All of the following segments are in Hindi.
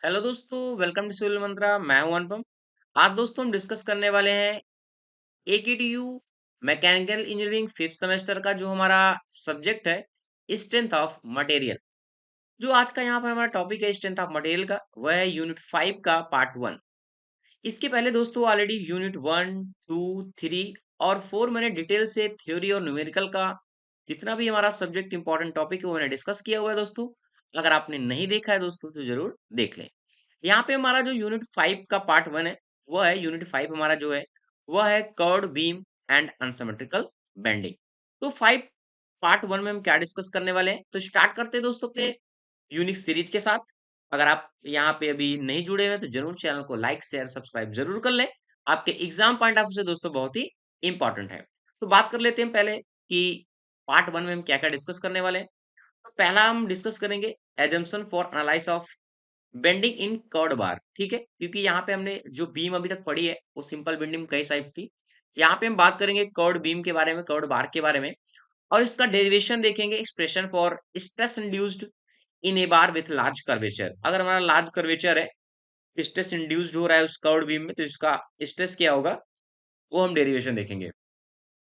हेलो दोस्तों, वेलकम टू सिविल मंत्रा। मैं हूं अनुपम। आज दोस्तों हम डिस्कस करने वाले हैं AKTU mechanical engineering fifth semester का जो हमारा सब्जेक्ट है स्ट्रेंथ ऑफ मटेरियल। जो आज का यहाँ पर हमारा टॉपिक है स्ट्रेंथ ऑफ मटेरियल का, वह है यूनिट 5 का पार्ट 1। इसके पहले दोस्तों ऑलरेडी यूनिट 1, 2, 3 और 4 मैंने डिटेल से थ्योरी और न्यूमेरिकल का जितना भी हमारा सब्जेक्ट इंपॉर्टेंट टॉपिक है वो मैंने डिस्कस किया हुआ है दोस्तों। अगर आपने नहीं देखा है दोस्तों तो जरूर देख लें। यहाँ पे हमारा जो यूनिट 5 का पार्ट 1 है, वो है यूनिट 5 हमारा जो है, वह है curved beam and unsymmetrical bending. तो 5 पार्ट 1 में हम क्या डिस्कस करने वाले हैं, तो स्टार्ट करते हैं दोस्तों अपने यूनिक सीरीज के साथ। अगर आप यहाँ पे अभी नहीं जुड़े हुए तो जरूर चैनल को लाइक शेयर सब्सक्राइब जरूर कर लें। आपके एग्जाम पॉइंट ऑफ व्यू से दोस्तों बहुत ही इंपॉर्टेंट है। तो बात कर लेते हैं पहले कि पार्ट 1 में हम क्या क्या डिस्कस करने वाले हैं। तो पहला हम डिस्कस करेंगे assumption for analysis of bending in curved bar. ठीक है, क्योंकि यहाँ पे हमने जो बीम अभी तक पढ़ी है वो सिंपल बेंडिंग कई टाइप थी। यहाँ पे हम बात करेंगे कर्ड बीम के बारे में, कर्ड बार के बारे में, और इसका डेरिवेशन देखेंगे, expression for stress induced in A bar with large curvature. अगर हमारा लार्ज कर्वेचर है, स्ट्रेस इंड्यूस्ड हो रहा है उस कर्ड बीम में, तो इसका स्ट्रेस क्या होगा वो हम डेरिवेशन देखेंगे।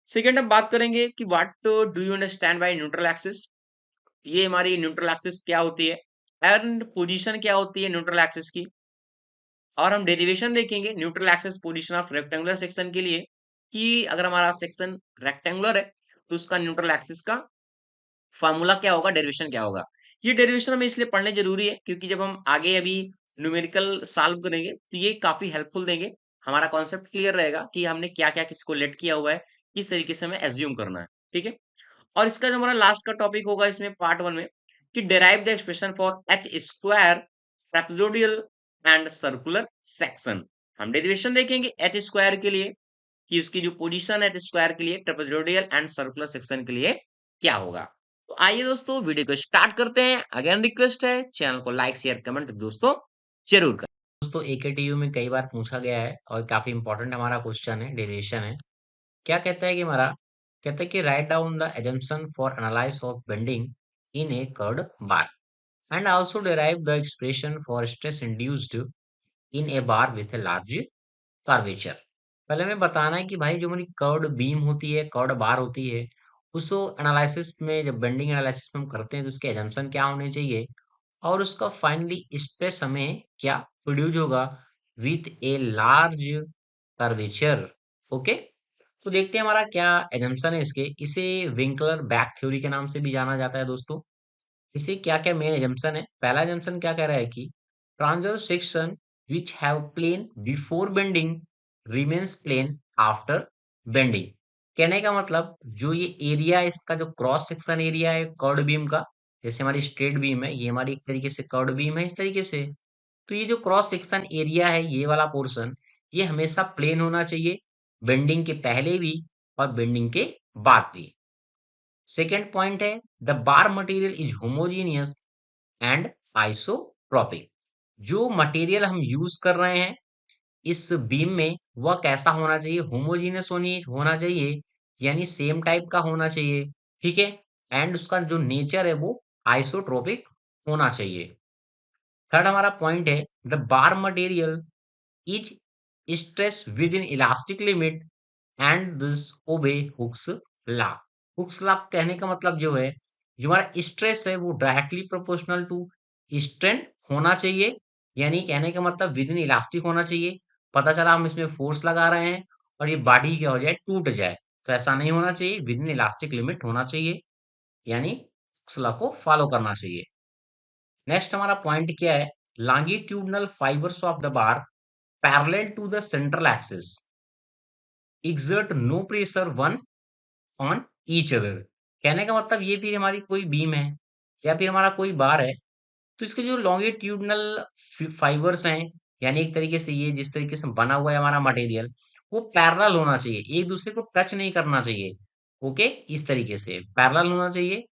सेकेंड हम बात करेंगे कि what do you understand by neutral axis. ये हमारी न्यूट्रल एक्सिस क्या होती है एंड पोजीशन क्या होती है न्यूट्रल एक्सिस की। और हम डेरिवेशन देखेंगे neutral axis position of rectangular section के लिए, कि अगर हमारा सेक्शन रेक्टेंगुलर है तो उसका न्यूट्रल एक्सिस का फार्मूला क्या होगा, डेरिवेशन क्या होगा। ये डेरिवेशन हमें इसलिए पढ़ने जरूरी है क्योंकि जब हम आगे अभी न्यूमेरिकल सॉल्व करेंगे तो ये काफी हेल्पफुल देंगे। हमारा कॉन्सेप्ट क्लियर रहेगा कि हमने क्या क्या किसको लेट किया हुआ है, किस तरीके से हमें एज्यूम करना है। ठीक है, और इसका जो हमारा लास्ट का टॉपिक होगा इसमें पार्ट 1 में, कि derive the expression for H square trapezoidal and circular section. हम डेरिवेशन देखेंगे एच स्क्वायर के लिए कि उसकी जो पोजीशन है एच स्क्वायर के लिए ट्रेपेजोइडल एंड सर्कुलर सेक्शन के लिए क्या होगा। तो आइए दोस्तों वीडियो को स्टार्ट करते हैं। अगेन रिक्वेस्ट है चैनल को लाइक शेयर कमेंट दोस्तों जरूर करें। दोस्तों एकेटीयू में कई बार पूछा गया है और काफी इंपॉर्टेंट हमारा क्वेश्चन है, डेरिवेशन है। क्या कहता है कि हमारा, कहता है कि write down the assumption for analyse of bending in A curved bar and also derive the expression for stress induced in A bar with a large curvature. पहले हमें बताना है कि भाई जो हमारी कर्व्ड बीम होती है, कर्व्ड बार होती है, उस एनालिसिस में जब बेंडिंग एनालिसिस में हम करते हैं तो उसके assumption क्या होने चाहिए और उसका फाइनली स्ट्रेस हमें क्या प्रोड्यूस होगा with a large curvature. Okay, तो देखते हैं हमारा क्या एजम्पशन है इसके। इसे विंकलर बैक थ्योरी के नाम से भी जाना जाता है दोस्तों। इसे क्या क्या मेन एजम्पशन है। पहला एजम्पशन क्या कह रहा है कि transverse section which have plane before bending remains plane after bending. कहने का मतलब जो ये एरिया है इसका, जो क्रॉस सेक्शन एरिया है कर्ड बीम का, जैसे हमारी स्ट्रेट बीम है, ये हमारी एक तरीके से कर्ड बीम है इस तरीके से, तो ये जो क्रॉस सेक्शन एरिया है ये वाला पोर्शन, ये हमेशा प्लेन होना चाहिए, बेंडिंग के पहले भी और बेंडिंग के बाद भी। सेकेंड पॉइंट है the bar material is homogeneous and isotropic. जो मटेरियल हम यूज कर रहे हैं इस बीम में वह कैसा होना चाहिए, होमोजीनियस होना चाहिए, यानी सेम टाइप का होना चाहिए। ठीक है, एंड उसका जो नेचर है वो आइसोट्रोपिक होना चाहिए। थर्ड हमारा पॉइंट है the bar material is stress within elastic limit and this obey Hooke's law। Hooke's law कहने का मतलब जो है, जो हमारा स्ट्रेस है वो डायरेक्टली प्रोपोर्शनल टू स्ट्रेन होना चाहिए, यानी कहने का मतलब विद इन इलास्टिक होना चाहिए। पता चला हम इसमें फोर्स लगा रहे हैं और ये बॉडी क्या हो जाए, टूट जाए, तो ऐसा नहीं होना चाहिए, विद इन इलास्टिक लिमिट होना चाहिए, यानी Hooke's law को फॉलो करना चाहिए। नेक्स्ट हमारा पॉइंट क्या है, longitudinal fibres of the bar parallel to the central axis exert no pressure one on each other। कहने का मतलब ये फिर हमारी कोई बीम है या फिर हमारा कोई बार है, तो इसके जो लॉन्गिट्यूडनल फाइबर्स हैं, यानी एक तरीके से ये जिस तरीके से बना हुआ है हमारा मटेरियल, वो पैरेलल होना चाहिए, एक दूसरे को टच नहीं करना चाहिए। ओके, इस तरीके से पैरेलल होना चाहिए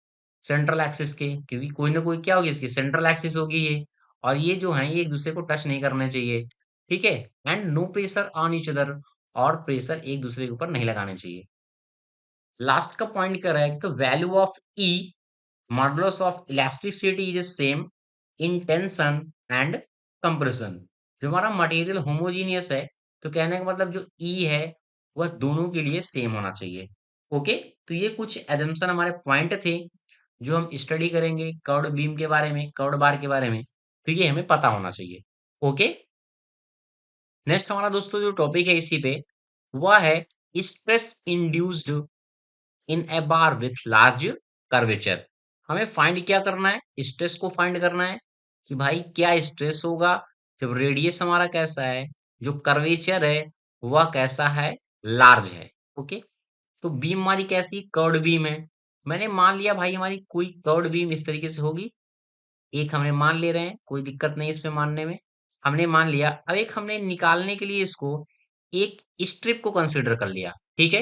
सेंट्रल एक्सिस के, क्योंकि कोई ना कोई क्या होगी, इसकी सेंट्रल एक्सिस होगी ये, और ये जो है ये एक दूसरे को टच नहीं करने चाहिए। ठीक है, and no pressure on each other, और प्रेशर एक दूसरे के ऊपर नहीं लगाने चाहिए। लास्ट का पॉइंट कर रहा है कि the value of E modulus of elasticity is same in tension and compression. जो हमारा मटेरियल होमोजीनियस है, तो कहने का मतलब जो ई है वह दोनों के लिए सेम होना चाहिए। ओके, तो ये कुछ एजम्पशन हमारे पॉइंट थे जो हम स्टडी करेंगे कर्व्ड बीम के बारे में, कर्व्ड बार के बारे में, तो ये हमें पता होना चाहिए। ओके, नेक्स्ट हमारा दोस्तों जो टॉपिक है इसी पे, वह है stress induced in A bar with large curvature. हमें फाइंड क्या करना है, स्ट्रेस को फाइंड करना है कि भाई क्या स्ट्रेस होगा जब रेडियस हमारा कैसा है, जो कर्वेचर है वह कैसा है, लार्ज है। ओके, तो बीम हमारी कैसी कर्व्ड बीम है। मैंने मान लिया भाई हमारी कोई कर्व्ड बीम इस तरीके से होगी, एक हमने मान ले रहे हैं, कोई दिक्कत नहीं इसमें मानने में। हमने मान लिया, अब एक हमने निकालने के लिए इसको एक स्ट्रिप को कंसीडर कर लिया, ठीक है।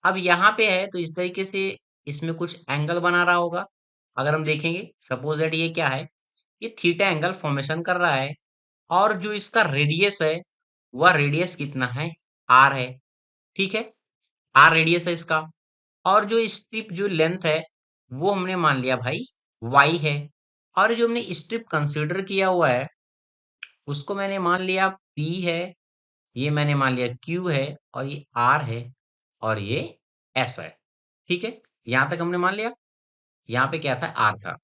अब यहाँ पे है तो इस तरीके से इसमें कुछ एंगल बना रहा होगा। अगर हम देखेंगे सपोज दैट ये क्या है, ये थीटा एंगल फॉर्मेशन कर रहा है, और जो इसका रेडियस है वह रेडियस कितना है, आर है, ठीक है। आर रेडियस है इसका, और जो स्ट्रिप जो लेंथ है वो हमने मान लिया भाई वाई है। और जो हमने स्ट्रिप कंसीडर किया हुआ है उसको मैंने मान लिया पी है, ये मैंने मान लिया क्यू है, और ये आर है, और ये एस है, ठीक है। यहां तक हमने मान लिया, यहाँ पे क्या था, आर था।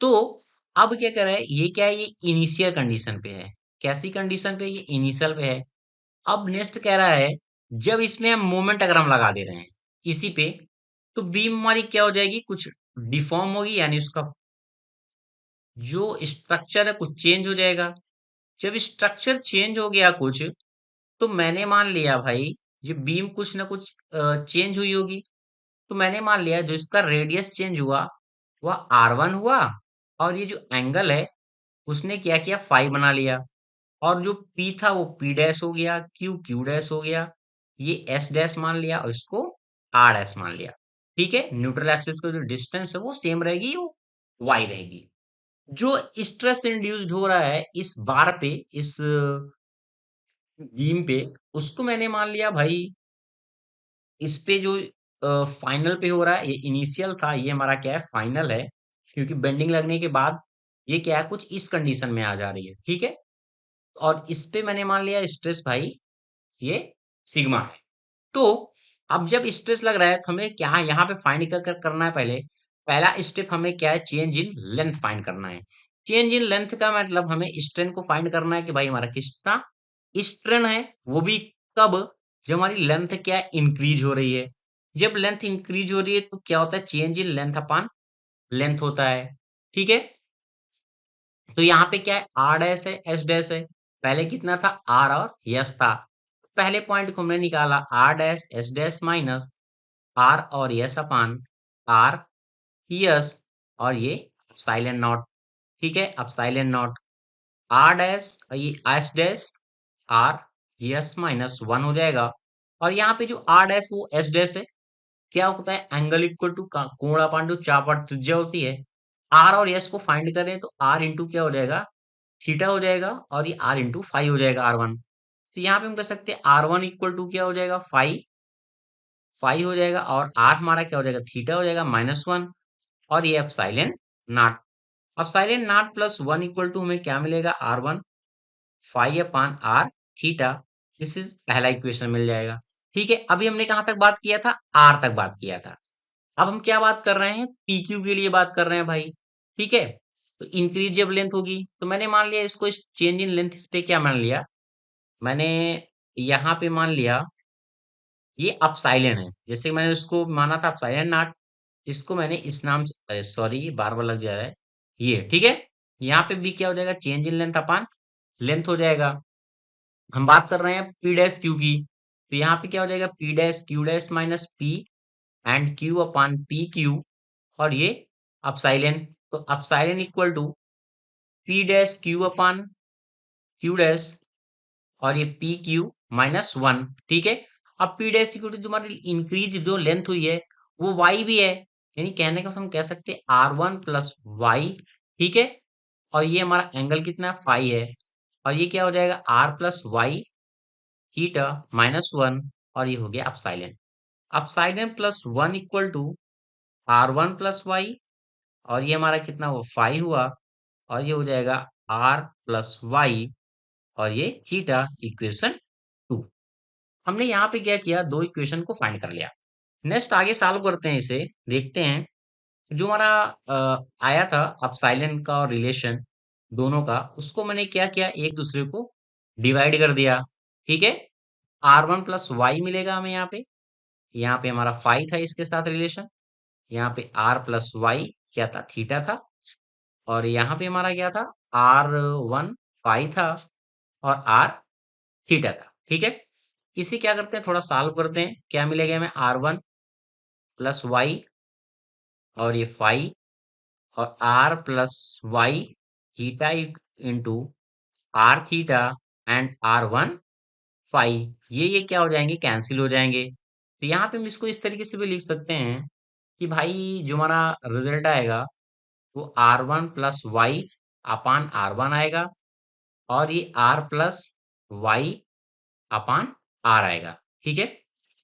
तो अब क्या कर रहा है, ये क्या है, ये इनिशियल कंडीशन पे है। कैसी कंडीशन पे, ये इनिशियल पे है। अब नेक्स्ट कह रहा है, जब इसमें हम मोमेंट अगर हम लगा दे रहे हैं इसी पे, तो बीम हमारी क्या हो जाएगी, कुछ डिफॉर्म होगी, यानी उसका जो स्ट्रक्चर है कुछ चेंज हो जाएगा। जब स्ट्रक्चर चेंज हो गया कुछ, तो मैंने मान लिया भाई ये बीम कुछ ना कुछ चेंज हुई होगी। तो मैंने मान लिया जो इसका रेडियस चेंज हुआ वह R1 हुआ, और ये जो एंगल है उसने क्या किया, फाई बना लिया। और जो P था वो P डैश हो गया, Q Q डैश हो गया, ये S डैश मान लिया, और इसको R डैश मान लिया। ठीक है, न्यूट्रल एक्सिस का जो डिस्टेंस है वो सेम रहेगी, वो Y रहेगी। जो स्ट्रेस इंड्यूस्ड हो रहा है इस बार पे, इस बीम पे, उसको मैंने मान लिया भाई इस पे जो फाइनल पे हो रहा है, ये इनिशियल था, ये हमारा क्या है, फाइनल है। क्योंकि बेंडिंग लगने के बाद ये क्या है, कुछ इस कंडीशन में आ जा रही है, ठीक है। और इस पे मैंने मान लिया स्ट्रेस भाई ये सिग्मा है। तो अब जब स्ट्रेस लग रहा है तो हमें क्या यहाँ पे फाइंड करना है, पहले पहला स्टेप हमें क्या है, चेंज इन लेंथ फाइंड करना है। चेंज इन लेंथ का मतलब हमें स्ट्रेन को फाइंड करना है कि भाई हमारा कितना स्ट्रेन है, वो भी कब, जब हमारी लेंथ क्या है, इंक्रीज हो रही है। जब लेंथ इंक्रीज हो रही है तो क्या होता है, change in length upon length होता है, ठीक है। तो यहाँ पे क्या है, आर डैश है, एस डैश है। पहले कितना था, आर और यस था। पहले पॉइंट को हमने निकाला, R dash S dash minus are और यस अपान आर यस, और ये साइलेंट नॉट, ठीक है। अब साइलेंट नॉट आर डैश और ये S dash R S minus one हो जाएगा। और यहाँ पे जो आर डैश वो एस डैश है, क्या होता है, एंगल इक्वल टू कोण अपान जो चापट त्रिज्या होती है। आर और यस को फाइंड करें तो आर इंटू क्या हो जाएगा, थीटा हो जाएगा, और ये आर इंटू फाइव हो जाएगा, आर वन। तो यहाँ पे हम कह सकते हैं आर वन इक्वल टू क्या हो जाएगा, फाइव, फाइव हो जाएगा, और आर हमारा क्या हो जाएगा, थीटा हो जाएगा माइनस वन, और ये epsilon nought. Epsilon nought plus one equal to हमें क्या मिलेगा, R one five upon R theta. This is पहला इक्वेशन मिल जाएगा, ठीक है। अभी हमने कहाँ तक बात किया था, आर तक बात किया था। अब हम क्या बात कर रहे हैं, पी क्यू के लिए बात कर रहे हैं भाई, ठीक है। तो इंक्रीज जब लेंथ होगी, तो मैंने मान लिया इसको, इस चेंज इन लेंथ इस पे क्या मान लिया, मैंने यहाँ पे मान लिया ये अपसाइलन है। जैसे मैंने उसको माना था अपसाइलन नॉट, इसको मैंने इस नाम से, अरे सॉरी बार बार लग जा रहा है, ये ठीक है। यहाँ पे भी क्या हो जाएगा, change in length upon length हो जाएगा। हम बात कर रहे हैं पी डैश क्यू की, तो यहाँ पे क्या हो जाएगा, P dash Q dash minus P and Q upon P Q, और ये अपसाइलन। तो epsilon equal to P dash Q upon Q dash, और ये पी क्यू माइनस वन, ठीक है। अब पी डैश इक्वल टू तुम्हारी इंक्रीज जो लेंथ हुई है वो वाई भी है, यानी कहने का हम कह सकते हैं आर वन प्लस वाई, ठीक है। और ये हमारा एंगल कितना है, फाई है, और ये क्या हो जाएगा, are plus Y theta minus one, और ये हो गया epsilon. Epsilon plus one equal to R one plus Y, और ये हमारा कितना हुआ, फाई हुआ, और ये हो जाएगा आर प्लस वाई और ये थीटा इक्वेशन 2। हमने यहाँ पे क्या किया, दो इक्वेशन को फाइंड कर लिया। नेक्स्ट आगे सॉल्व करते हैं इसे, देखते हैं जो हमारा आया था अपसाइलन का और रिलेशन दोनों का, उसको मैंने क्या किया, एक दूसरे को डिवाइड कर दिया। ठीक है, आर वन प्लस वाई मिलेगा हमें यहाँ पे हमारा फाई था इसके साथ रिलेशन, यहाँ पे आर प्लस वाई क्या था, थीटा था, और यहाँ पे हमारा क्या था, आर वन फाई था और आर थीटा था। ठीक है, इसे क्या करते हैं, थोड़ा सॉल्व करते हैं, क्या मिलेगा हमें, आर वन प्लस वाई और ये फाई और are plus Y theta into R theta and R one five, ये क्या हो जाएंगे, कैंसिल हो जाएंगे। तो यहाँ पे हम इसको इस तरीके से भी लिख सकते हैं कि भाई जो हमारा रिजल्ट आएगा वो R one plus Y upon are one आएगा और ये R plus Y upon R आएगा। ठीक है,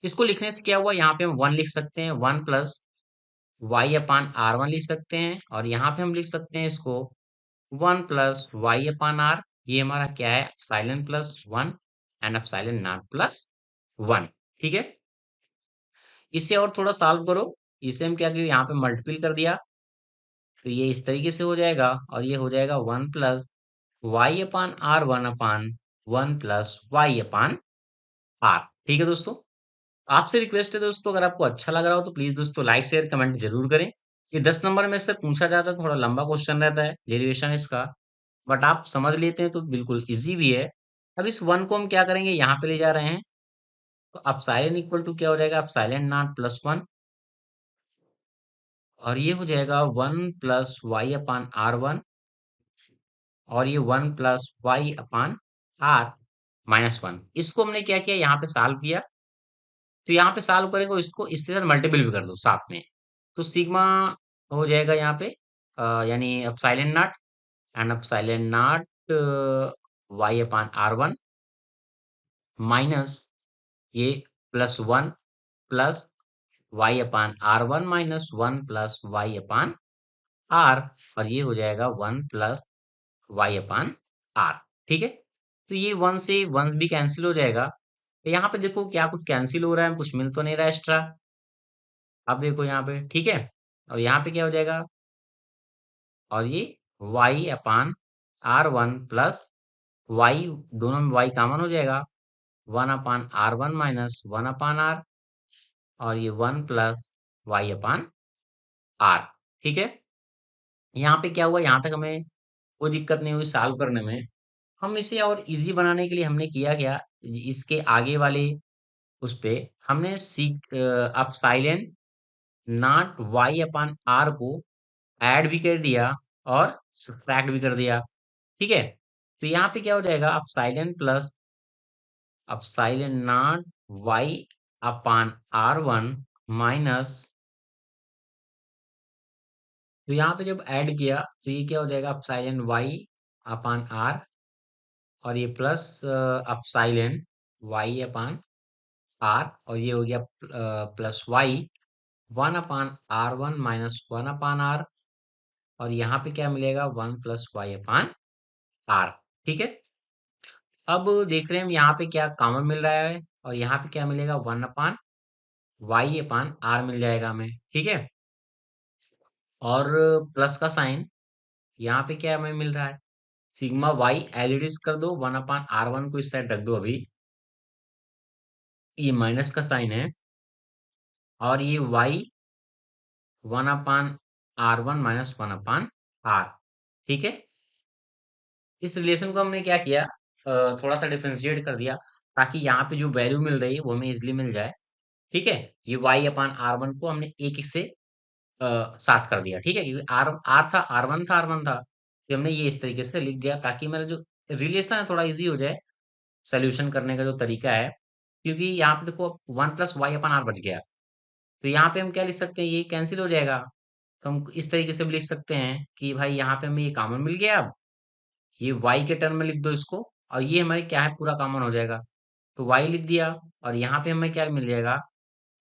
इसको लिखने से क्या हुआ, यहाँ पे हम वन लिख सकते हैं, one plus Y upon are one लिख सकते हैं, और यहाँ पे हम लिख सकते हैं इसको one plus Y upon are, ये हमारा क्या है, epsilon plus one and epsilon nought plus one. ठीक है, इसे और थोड़ा सॉल्व करो, इसे हम क्या किया, यहाँ पे मल्टीपल कर दिया, तो ये इस तरीके से हो जाएगा और ये हो जाएगा one plus Y upon are one upon one plus Y upon are. ठीक है दोस्तों, आपसे रिक्वेस्ट है दोस्तों, अगर आपको अच्छा लग रहा हो तो प्लीज दोस्तों लाइक शेयर कमेंट जरूर करें। ये 10 नंबर में से पूछा जाता है, थोड़ा लंबा क्वेश्चन रहता है डेरिवेशन इसका, बट आप समझ लेते हैं तो बिल्कुल इजी भी है। अब इस वन को हम क्या करेंगे, यहाँ पे ले जा रहे हैं, तो अपसाइलन इक्वल टू क्या हो जाएगा, अपसाइलन नॉट प्लस वन, और ये हो जाएगा one plus Y upon are one और ये one plus Y upon R minus one. इसको हमने क्या किया, यहाँ पे सॉल्व किया, तो यहाँ पे सॉल्व करेंगे इसको, इसके साथ मल्टीपल भी कर दो साथ में, तो सिग्मा हो जाएगा यहाँ पे यानी epsilon nought and epsilon nought Y upon are one minus ये plus one plus Y upon are one minus one plus Y upon are, और ये हो जाएगा one plus Y upon are. ठीक है, तो ये वन से वन भी कैंसिल हो जाएगा, तो यहाँ पे देखो क्या कुछ कैंसिल हो रहा है, कुछ मिल तो नहीं रहा एक्स्ट्रा। अब देखो यहाँ पे, ठीक है, और यहाँ पे क्या हो जाएगा, और ये Y upon are one plus Y, दोनों में वाई कॉमन हो जाएगा, one upon are one minus one upon are, और ये one plus Y upon are. ठीक है, यहाँ पे क्या हुआ, यहाँ तक हमें कोई दिक्कत नहीं हुई सॉल्व करने में। हम इसे और इजी बनाने के लिए हमने किया क्या, इसके आगे वाले उस पे हमने सीक epsilon nought Y upon R को ऐड भी कर दिया और सब्ट्रैक्ट भी कर दिया। ठीक है, तो यहाँ पे क्या हो जाएगा, epsilon plus epsilon nought Y upon are one minus, तो यहाँ पे जब ऐड किया तो ये क्या हो जाएगा, अपसाइलन वाई अपान आर और ये plus epsilon Y upon are, और ये हो गया plus Y one upon are one minus one upon are, और यहाँ पे क्या मिलेगा, one plus Y upon are. ठीक है, अब देख रहे हैं हम यहाँ पे क्या कॉमन मिल रहा है, और यहाँ पे क्या मिलेगा, one upon y upon r मिल जाएगा हमें। ठीक है, और प्लस का साइन यहाँ पे क्या हमें मिल रहा है, sigma Y as it is कर दो, वन अपान आर वन को इस साइड रख दो अभी, ये माइनस का साइन है, और ये Y one upon are one minus one upon are. ठीक है, इस रिलेशन को हमने क्या किया, थोड़ा सा डिफरेंशिएट कर दिया, ताकि यहाँ पे जो वैल्यू मिल रही है वो हमें इजिली मिल जाए। ठीक है, ये वाई अपान आर वन को हमने एक एक से साथ कर दिया। ठीक है, क्योंकि आर आर था आर वन था आर वन था, तो हमने ये इस तरीके से लिख दिया ताकि मेरा जो रिलेशन है थोड़ा इजी हो जाए सोल्यूशन करने का जो तरीका है। क्योंकि यहाँ पे देखो one plus y upon r बच गया, तो यहाँ पे हम क्या लिख सकते हैं, ये कैंसिल हो जाएगा, तो हम इस तरीके से भी लिख सकते हैं कि भाई यहाँ पे हमें ये कॉमन मिल गया, अब ये वाई के टर्म में लिख दो इसको, और ये हमारे क्या है, पूरा कॉमन हो जाएगा, तो वाई लिख दिया, और यहाँ पे हमें क्या मिल जाएगा,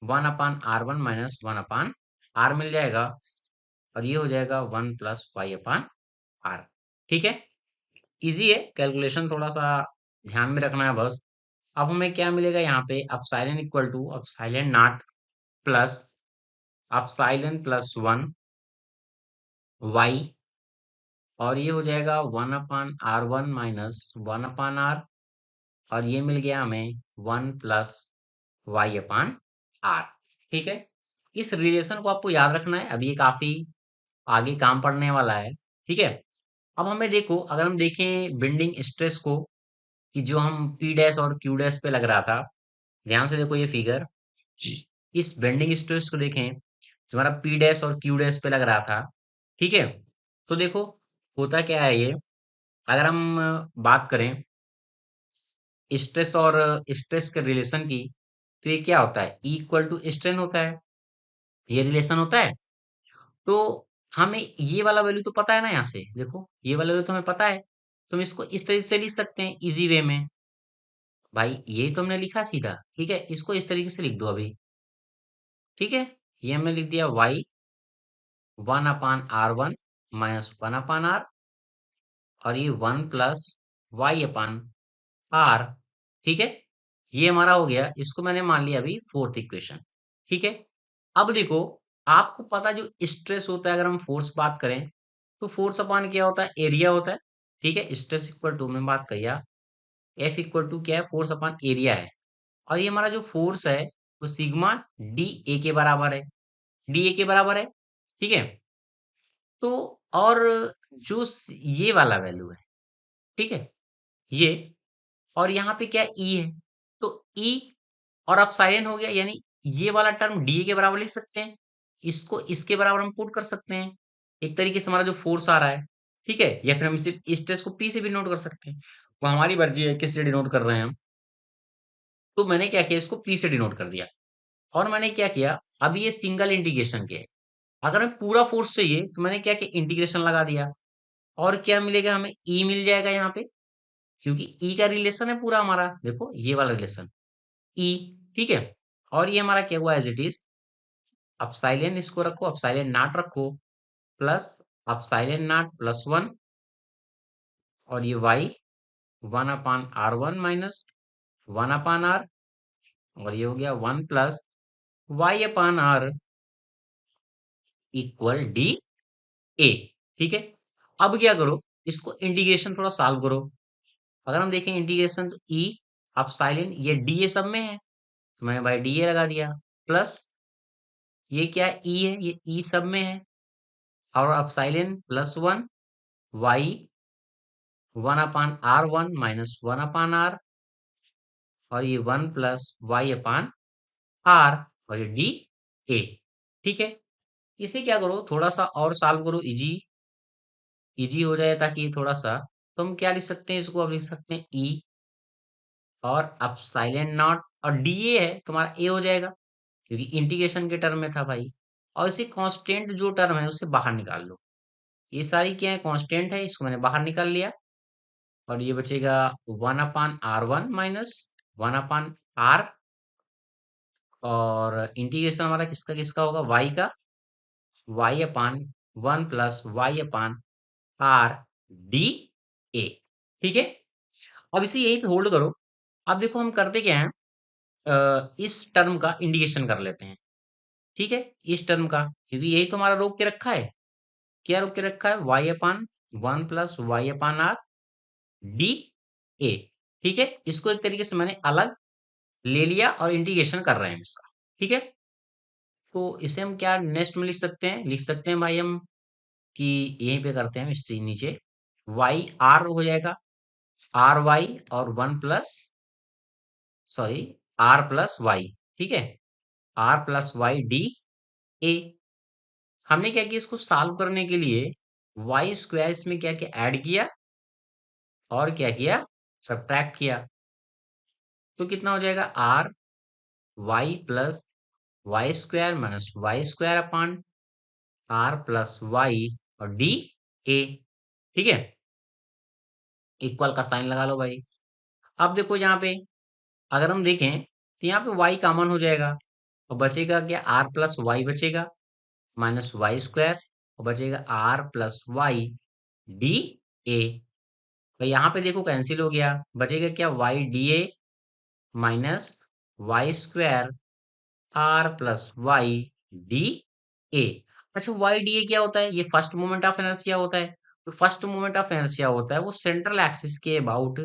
one upon are one minus one upon r मिल जाएगा, और ये हो जाएगा one plus Y upon are. ठीक है, इजी है कैलकुलेशन, थोड़ा सा ध्यान में रखना है बस। अब हमें क्या मिलेगा यहाँ पे, epsilon equal to epsilon nought plus epsilon plus one y, और ये हो जाएगा 1/r1 माइनस 1/r, और ये मिल गया हमें 1 प्लस वाई अपान आर। ठीक है, इस रिलेशन को आपको याद रखना है, अब ये काफी आगे काम पड़ने वाला है। ठीक है, अब हमें देखो, अगर हम देखें बेंडिंग स्ट्रेस को, कि जो हम पी डैश और क्यू डैश पे लग रहा था, ध्यान से देखो ये फिगर, इस बेंडिंग स्ट्रेस को देखें जो हमारा पी डैश और क्यू डैश पे लग रहा था। ठीक है, तो देखो होता क्या है ये, अगर हम बात करें स्ट्रेस और स्ट्रेस के रिलेशन की, तो ये क्या होता है, E इक्वल टू स्ट्रेन होता है, ये रिलेशन होता है। तो हमें ये वाला वैल्यू तो पता है ना, यहाँ से देखो ये वाला वैल्यू तो हमें पता है, तो हम इसको इस तरीके से लिख सकते हैं इजी वे में। भाई ये तो हमने लिखा सीधा, ठीक है, इसको इस तरीके से लिख दो अभी। ठीक है, ये हमने लिख दिया y 1/r1 माइनस 1/r, और ये 1 प्लस वाई अपान आर। ठीक है, ये हमारा हो गया, इसको मैंने मान लिया अभी फोर्थ इक्वेशन। ठीक है, अब देखो, आपको पता जो स्ट्रेस होता है, अगर हम फोर्स बात करें, तो फोर्स अपान क्या होता है, एरिया होता है। ठीक है, स्ट्रेस इक्वल टू में बात किया, एफ इक्वल टू क्या है, फोर्स अपान एरिया है, और ये हमारा जो फोर्स है वो सिग्मा डी ए के बराबर है, डी ए के बराबर है। ठीक है, तो और जो ये वाला वैल्यू है, ठीक है, ये, और यहाँ पे क्या ई है, तो ई और अपसाइलन हो गया, यानी ये वाला टर्म डी के बराबर लिख सकते हैं, इसको इसके बराबर हम पुट कर सकते हैं, एक तरीके से हमारा जो फोर्स आ रहा है। ठीक है, या फिर हम इसे स्ट्रेस को पी से भी नोट कर सकते हैं, वो हमारी मर्जी है किससे डिनोट कर रहे हैं हम। तो मैंने क्या किया, इसको पी से डिनोट कर दिया, और मैंने क्या किया, अब ये सिंगल इंटीग्रेशन के है, अगर हमें पूरा फोर्स चाहिए तो मैंने क्या किया, इंटीग्रेशन लगा दिया, और क्या मिलेगा हमें, ई मिल जाएगा यहाँ पे, क्योंकि ई का रिलेशन है पूरा हमारा, देखो ये वाला रिलेशन ई। ठीक है, और ये हमारा क्या हुआ, एज इट इज अपसाइलन, इसको रखो अपसाइलन नॉट रखो, plus epsilon nought plus one, और ये वाई 1/r1 माइनस 1/r, और ये हो गया 1 plus Y upon r equal d a. ठीक है, अब क्या करो, इसको इंटीग्रेशन थोड़ा सॉल्व करो, अगर हम देखें इंटीग्रेशन, तो ई अपसाइलन ये डी ए सब में है, तो मैंने भाई डी ए लगा दिया, प्लस ये क्या है, ई है, ये ई सब में है, और epsilon plus one y 1/r1 minus 1/r, और ये 1 प्लस वाई अपान आर, और ये डी ए। ठीक है, इसे क्या करो, थोड़ा सा और सॉल्व करो, इजी इजी हो जाए, ताकि थोड़ा सा, तो हम क्या लिख सकते हैं, इसको अब लिख सकते हैं ई, और अब साइलेंट नॉट, और डी ए है तुम्हारा ए हो जाएगा, क्योंकि इंटीग्रेशन के टर्म में था भाई, और इसे कांस्टेंट जो टर्म है उसे बाहर निकाल लो, ये सारी क्या है, कांस्टेंट है, इसको मैंने बाहर निकाल लिया, और ये बचेगा 1/r1 माइनस 1/r, और इंटीग्रेशन हमारा किसका किसका होगा, y का, y upon 1 plus Y upon r d a. ठीक है, अब इसे यहीं पे होल्ड करो। अब देखो हम करते क्या हैं, इस टर्म का इंटीग्रेशन कर लेते हैं। ठीक है, इस टर्म का, क्योंकि यही तो हमारा रोक के रखा है, क्या रोक के रखा है, y upon 1 plus Y upon r d a. ठीक है, इसको एक तरीके से मैंने अलग ले लिया, और इंटीग्रेशन कर रहे हैं इसका। ठीक है, तो इसे हम क्या नेक्स्ट में लिख सकते हैं भाई हम, कि यहीं पे करते हैं इसके नीचे, वाई आर हो जाएगा, आर वाई और 1 plus, sorry, r plus y. ठीक है, r plus y d a. हमने क्या किया, इसको सॉल्व करने के लिए वाई स्क्वायर इसमें क्या किया, ऐड किया, और क्या किया, सब्ट्रैक्ट किया, तो कितना हो जाएगा, r y plus y square minus y square upon r plus Y, और डी ए। ठीक है, इक्वल का साइन लगा लो भाई। अब देखो यहाँ पे, अगर हम देखें, तो यहाँ पे y कॉमन हो जाएगा, और बचेगा क्या, आर प्लस वाई बचेगा, माइनस वाई स्क्वायर, और बचेगा r plus y d a. तो यहाँ पे देखो कैंसिल हो गया, बचेगा क्या, y d a minus y square r plus y d a. अच्छा, वाई डी ए क्या होता है, ये फर्स्ट मोमेंट ऑफ इनर्शिया होता है। तो फर्स्ट मोमेंट ऑफ इनर्शिया होता है वो सेंट्रल एक्सिस के अबाउट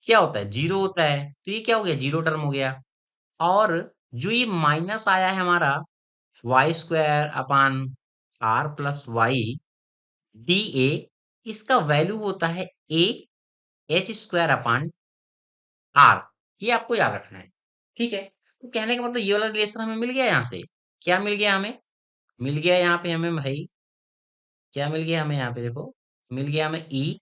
क्या होता है, जीरो होता है। तो ये क्या हो गया, जीरो टर्म हो गया। और जो ये माइनस आया है हमारा y square upon r plus y d a, इसका वैल्यू होता है a h square upon are. ये आपको याद रखना है, ठीक है। तो कहने का मतलब ये वाला रिलेशन हमें मिल गया यहाँ से। क्या मिल गया हमें, मिल गया यहाँ पे हमें भाई, क्या मिल गया हमें यहाँ पे देखो, मिल गया हमें ई।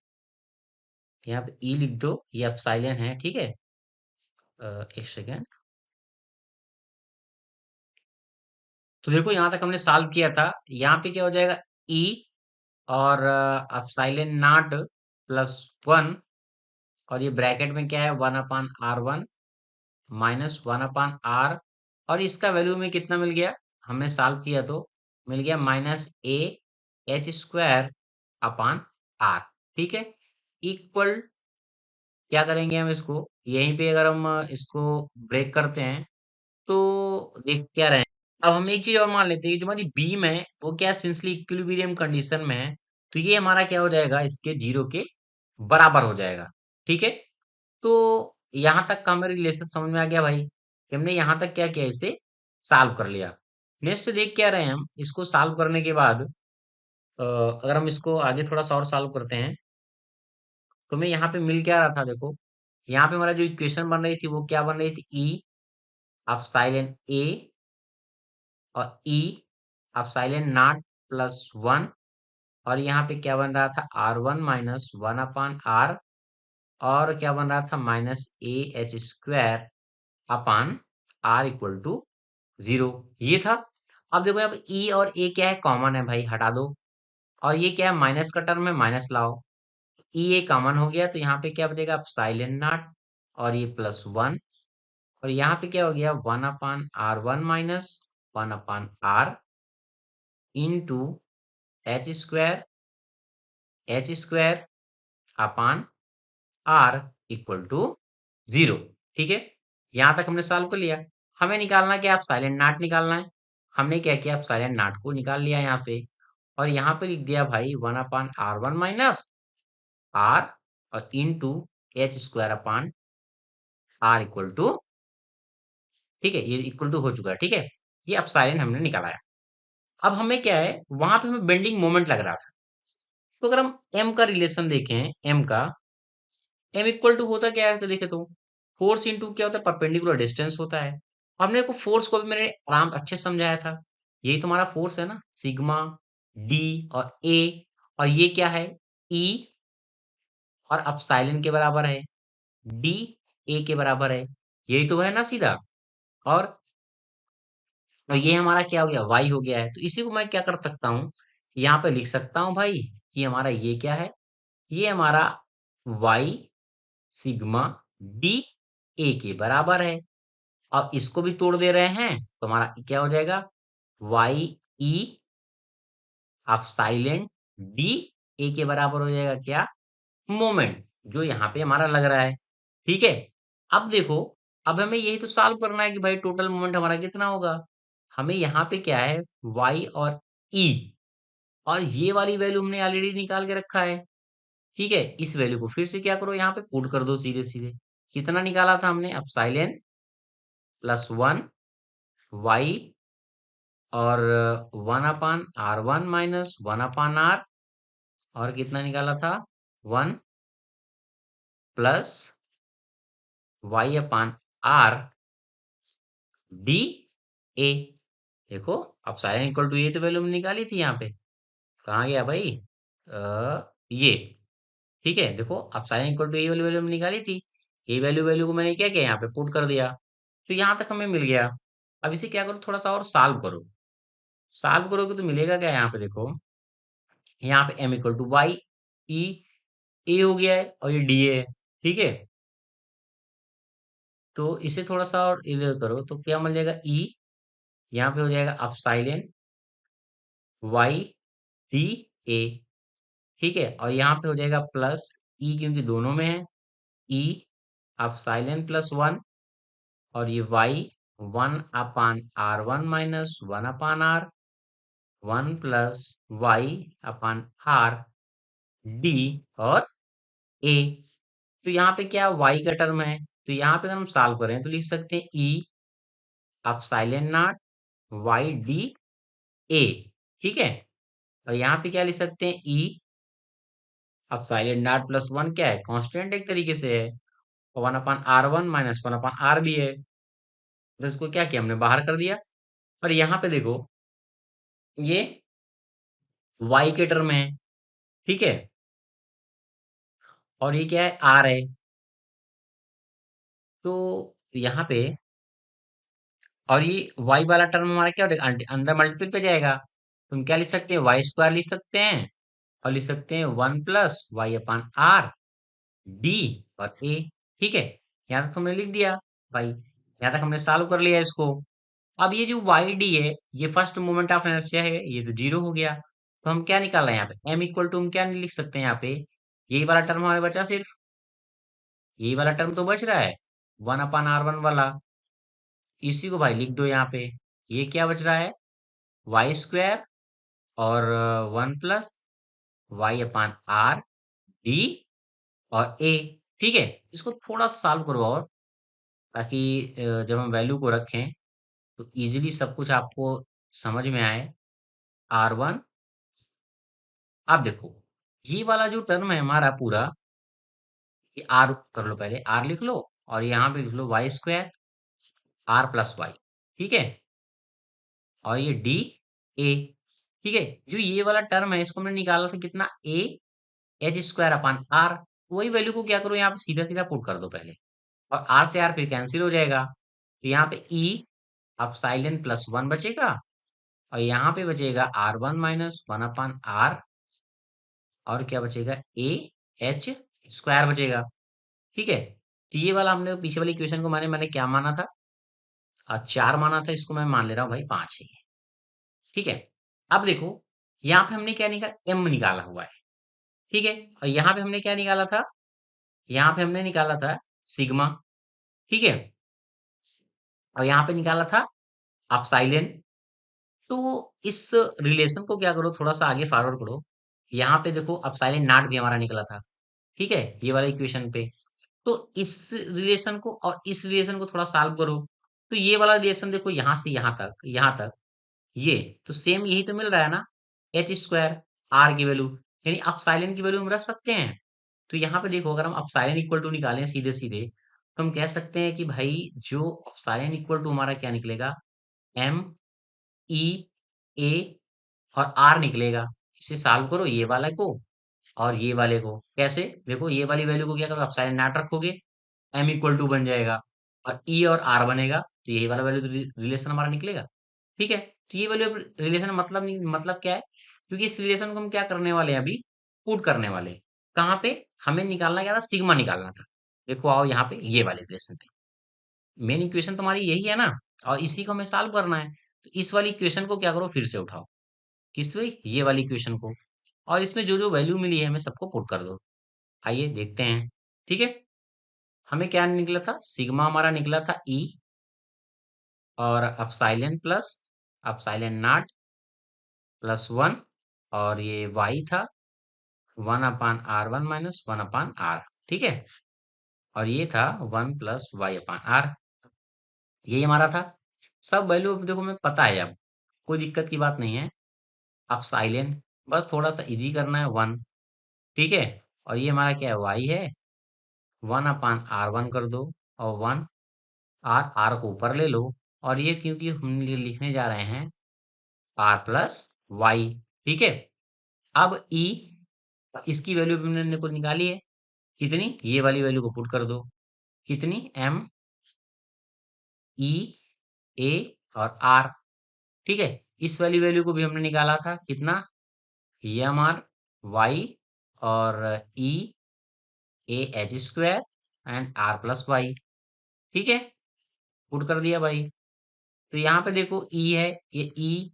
यहाँ पे ई लिख दो, ये एप्सिलॉन है, ठीक है। एक सेकेंड। तो देखो यहाँ तक हमने सॉल्व किया था, यहाँ पे क्या हो जाएगा, ई और एप्सिलॉन नॉट प्लस वन, और ये ब्रैकेट में क्या है, one upon are one minus one upon are. और इसका वैल्यू में कितना मिल गया, हमने सॉल्व किया तो मिल गया minus a h square upon are, ठीक है। इक्वल, क्या करेंगे हम इसको, यहीं पे अगर हम इसको ब्रेक करते हैं तो देख क्या रहे हैं। अब हम एक चीज और मान लेते हैं, जो हमारी बीम है वो क्या सिंसली इक्विलिब्रियम कंडीशन में है, तो ये हमारा क्या हो जाएगा, इसके जीरो के बराबर हो जाएगा, ठीक है। तो यहाँ तक का हमें रिलेशन समझ में आ गया भाई, कि हमने यहाँ तक क्या किया, इसे सॉल्व कर लिया। नेक्स्ट देख क्या रहे हैं हम, इसको सॉल्व करने के बाद अगर हम इसको आगे थोड़ा सा और सॉल्व करते हैं, तो हमें यहाँ पे मिल क्या रहा था देखो, यहाँ पे हमारा जो इक्वेशन बन रही थी वो क्या बन रही थी, ई एप्सिलॉन ए और e epsilon nought plus one. और यहाँ पे क्या बन रहा था, r one minus one upon are. और क्या बन रहा था, minus a h square upon r equal to zero, ये था। अब देखो यहाँ पे ई और ए क्या है, कॉमन है भाई, हटा दो। और ये क्या है, माइनस का टर्म है, माइनस लाओ। ई ए कॉमन हो गया, तो यहाँ पे क्या बचेगा, एप्सिलॉन नॉट और ये प्लस वन। और यहाँ पे क्या हो गया, one upon are one minus one upon r into h square upon r equal to zero, ठीक है। यहां तक हमने सॉल्व कर लिया। हमें निकालना क्या, आप साइलेंट नॉट निकालना है। हमने क्या किया, आप साइलेंट नॉट को निकाल लिया यहाँ पे। और यहाँ पे लिख दिया भाई one upon are one minus are और into h square upon r equal to, ठीक है, ये इक्वल टू हो चुका है, ठीक है। ये अपसाइलन हमने निकाला है। अब हमें क्या है, वहां पे हमें बेंडिंग मोमेंट लग रहा था। तो अगर हम एम का रिलेशन देखें, एम का, एम इक्वल टू होता क्या है, तो देखे तो फोर्स इंटू क्या होता है, परपेंडिकुलर डिस्टेंस होता है। हमने को फोर्स को भी मैंने आराम अच्छे से समझाया था। यही तुम्हारा फोर्स है ना, सिग्मा डी और ए। और ये क्या है, ई और अपसाइलन के बराबर है, डी ए के बराबर है। यही तो है ना सीधा। और ये हमारा क्या हो गया, वाई हो गया है। तो इसी को मैं क्या कर सकता हूँ, यहाँ पे लिख सकता हूँ भाई कि हमारा ये क्या है, ये हमारा वाई सिग्मा डी ए के बराबर है। अब इसको भी तोड़ दे रहे हैं तो हमारा क्या हो जाएगा, वाई ई अपसाइलेंट डी ए के बराबर हो जाएगा क्या, मोमेंट, जो यहाँ पे हमारा लग रहा है, ठीक है। अब देखो, अब हमें यही तो सॉल्व करना है कि भाई टोटल मोमेंट हमारा कितना होगा। हमें यहाँ पे क्या है, y और e, और ये वाली वैल्यू हमने ऑलरेडी निकाल के रखा है, ठीक है। इस वैल्यू को फिर से क्या करो, यहाँ पे पुट कर दो सीधे सीधे। कितना निकाला था हमने, एप्सिलॉन प्लस वन वाई और one upon are one minus one upon are. और कितना निकाला था, one plus Y upon r d a. देखो, एप्सिलॉन इक्वल टू ये तो वैल्यू हमने निकाली थी यहाँ पे, कहाँ गया भाई, ये, ठीक है। देखो, एप्सिलॉन इक्वल टू ये वाली वैल्यू हमने निकाली थी, ये वैल्यू वैल्यू को मैंने क्या किया, यहाँ पे पुट कर दिया। तो यहाँ तक हमें मिल गया। अब इसे क्या करो, थोड़ा सा और सॉल्व करो। सॉल्व करोगे तो मिलेगा क्या, यहाँ पे देखो, यहाँ पे m इक्वल टू वाई ई ए हो गया है और ये डी ए है, ठीक है। तो इसे थोड़ा सा और इधर करो तो क्या मिल जाएगा, ई यहाँ पे हो जाएगा एप्सिलॉन वाई डी ए, ठीक है। और यहाँ पे हो जाएगा प्लस ई क्योंकि दोनों में है, ई एप्सिलॉन प्लस वन, और ये Y 1/r1 - 1/r, 1 + y/r D और ए। तो यहाँ पे क्या y का टर्म है, तो यहाँ पे अगर हम सॉल्व करें तो लिख सकते हैं e epsilon nought y d a, ठीक है। और यहाँ पे क्या लिख सकते हैं, e epsilon nought plus one क्या है, कांस्टेंट एक तरीके से है, और 1/r1 - 1/r भी है, तो इसको क्या किया हमने, बाहर कर दिया। और यहाँ पे देखो ये y के टर्म है, ठीक है, और ये क्या है, r है। तो यहाँ पे, और ये y वाला टर्म हमारा क्या हो जाएगा, अंदर मल्टीपल पे जाएगा, तो हम क्या लिख सकते हैं, वाई स्क्वायर लिख सकते हैं, और लिख सकते हैं 1 + y/r डी और ए, ठीक है। यहाँ तक हमने लिख दिया भाई, यहाँ तक हमने सॉल्व कर लिया इसको। अब ये जो वाई डी है, ये फर्स्ट मोमेंट ऑफ इनर्शिया है, ये तो जीरो हो गया, तो हम क्या निकालना है यहाँ पे, एम इक्वल टू हम क्या नहीं लिख सकते हैं यहाँ पे, यही वाला टर्म हमारे बचा सिर्फ, यही वाला टर्म तो बच रहा है, 1/r1 वाला, इसी को भाई लिख दो यहाँ पे। ये क्या बच रहा है, वाई स्क्वायर और 1 + y/r डी और ए, ठीक है। इसको थोड़ा सॉल्व करो, और ताकि जब हम वैल्यू को रखें तो इजीली सब कुछ आपको समझ में आए। r1, आप देखो ये वाला जो टर्म है हमारा पूरा, ये r कर लो, पहले r लिख लो, और यहाँ पे लिख लो वाई स्क्वायर r + y, ठीक है, और ये डी ए, ठीक है। जो ये वाला टर्म है इसको हमने निकाला था कितना, ए h² / r, वही वैल्यू को क्या करो, यहाँ पे सीधा सीधा पुट कर दो पहले, और r से r फिर कैंसिल हो जाएगा, तो यहाँ पे e एप्सिलॉन प्लस वन बचेगा, और यहाँ पे बचेगा r1 - 1/r, और क्या बचेगा, ए एच स्क्वायर बचेगा, ठीक है। तो ये वाला हमने पीछे वाली इक्वेशन को मैंने क्या माना था, 4 माना था, इसको मैं मान ले रहा हूँ भाई 5 है, ठीक है। अब देखो यहाँ पे हमने क्या निकाला, m निकाला हुआ है, ठीक है, और यहाँ पे हमने क्या निकाला था, यहाँ पे हमने निकाला था सिग्मा, ठीक है, और यहाँ पे निकाला था एप्सिलॉन। तो इस रिलेशन को क्या करो, थोड़ा सा आगे फॉरवर्ड करो, यहाँ पे देखो एप्सिलॉन नॉट भी हमारा निकला था, ठीक है, ये वाला इक्वेशन पे। तो इस रिलेशन को और इस रिलेशन को थोड़ा सॉल्व करो, तो ये वाला रिलेशन देखो, यहाँ से यहाँ तक ये, तो सेम यही तो मिल रहा है ना, h² r की वैल्यू, यानी एप्सिलॉन की वैल्यू हम रख सकते हैं। तो यहाँ पे देखो, अगर हम एप्सिलॉन इक्वल टू निकालें सीधे सीधे, तो हम कह सकते हैं कि भाई जो एप्सिलॉन इक्वल टू हमारा क्या निकलेगा, m e a और r निकलेगा। इसे सॉल्व करो, ये वाला को और ये वाले को, कैसे देखो, ये वाली वैल्यू को क्या करो, एप्सिलॉन नॉट रखोगे, m इक्वल टू बन जाएगा, और e और r बनेगा, तो यही वाला वैल्यू रिलेशन हमारा निकलेगा, ठीक है। तो ये वाले रिलेशन मतलब नहीं, मतलब क्या है, क्योंकि इस रिलेशन को हम क्या करने वाले हैं अभी, पुट करने वाले हैं। कहाँ पे, हमें निकालना क्या था, सिग्मा निकालना था। देखो आओ यहाँ पे ये वाले रिलेशन पे, मेन इक्वेशन तुम्हारी यही है ना, और इसी को हमें सॉल्व करना है। तो इस वाली इक्वेशन को क्या करो, फिर से उठाओ, किस वे, ये वाली इक्वेशन को, और इसमें जो जो वैल्यू मिली है हमें सबको पुट कर दो। आइए देखते हैं, ठीक है। हमें क्या निकला था, सिग्मा हमारा निकला था ई, और epsilon plus epsilon nought plus one, और ये वाई था 1/r1 - 1/r, ठीक है, और ये था 1 + y/r, यही हमारा था। सब वैल्यू देखो हमें पता है, अब कोई दिक्कत की बात नहीं है। अब साइलेंट, बस थोड़ा सा इजी करना है, वन, ठीक है, और ये हमारा क्या है, वाई है, 1/r1 कर दो, और वन, आर आर को ऊपर ले लो, और ये क्योंकि हम लिखने जा रहे हैं r + y, ठीक है। अब ई, इसकी वैल्यू भी हमने को निकाली है, कितनी, ये वाली वैल्यू को पुट कर दो, कितनी, m e a और r, ठीक है। इस वाली वैल्यू को भी हमने निकाला था, कितना, एम आर वाई और e a h square and r + y, ठीक है, पुट कर दिया भाई। तो यहाँ पे देखो ई है, ये ई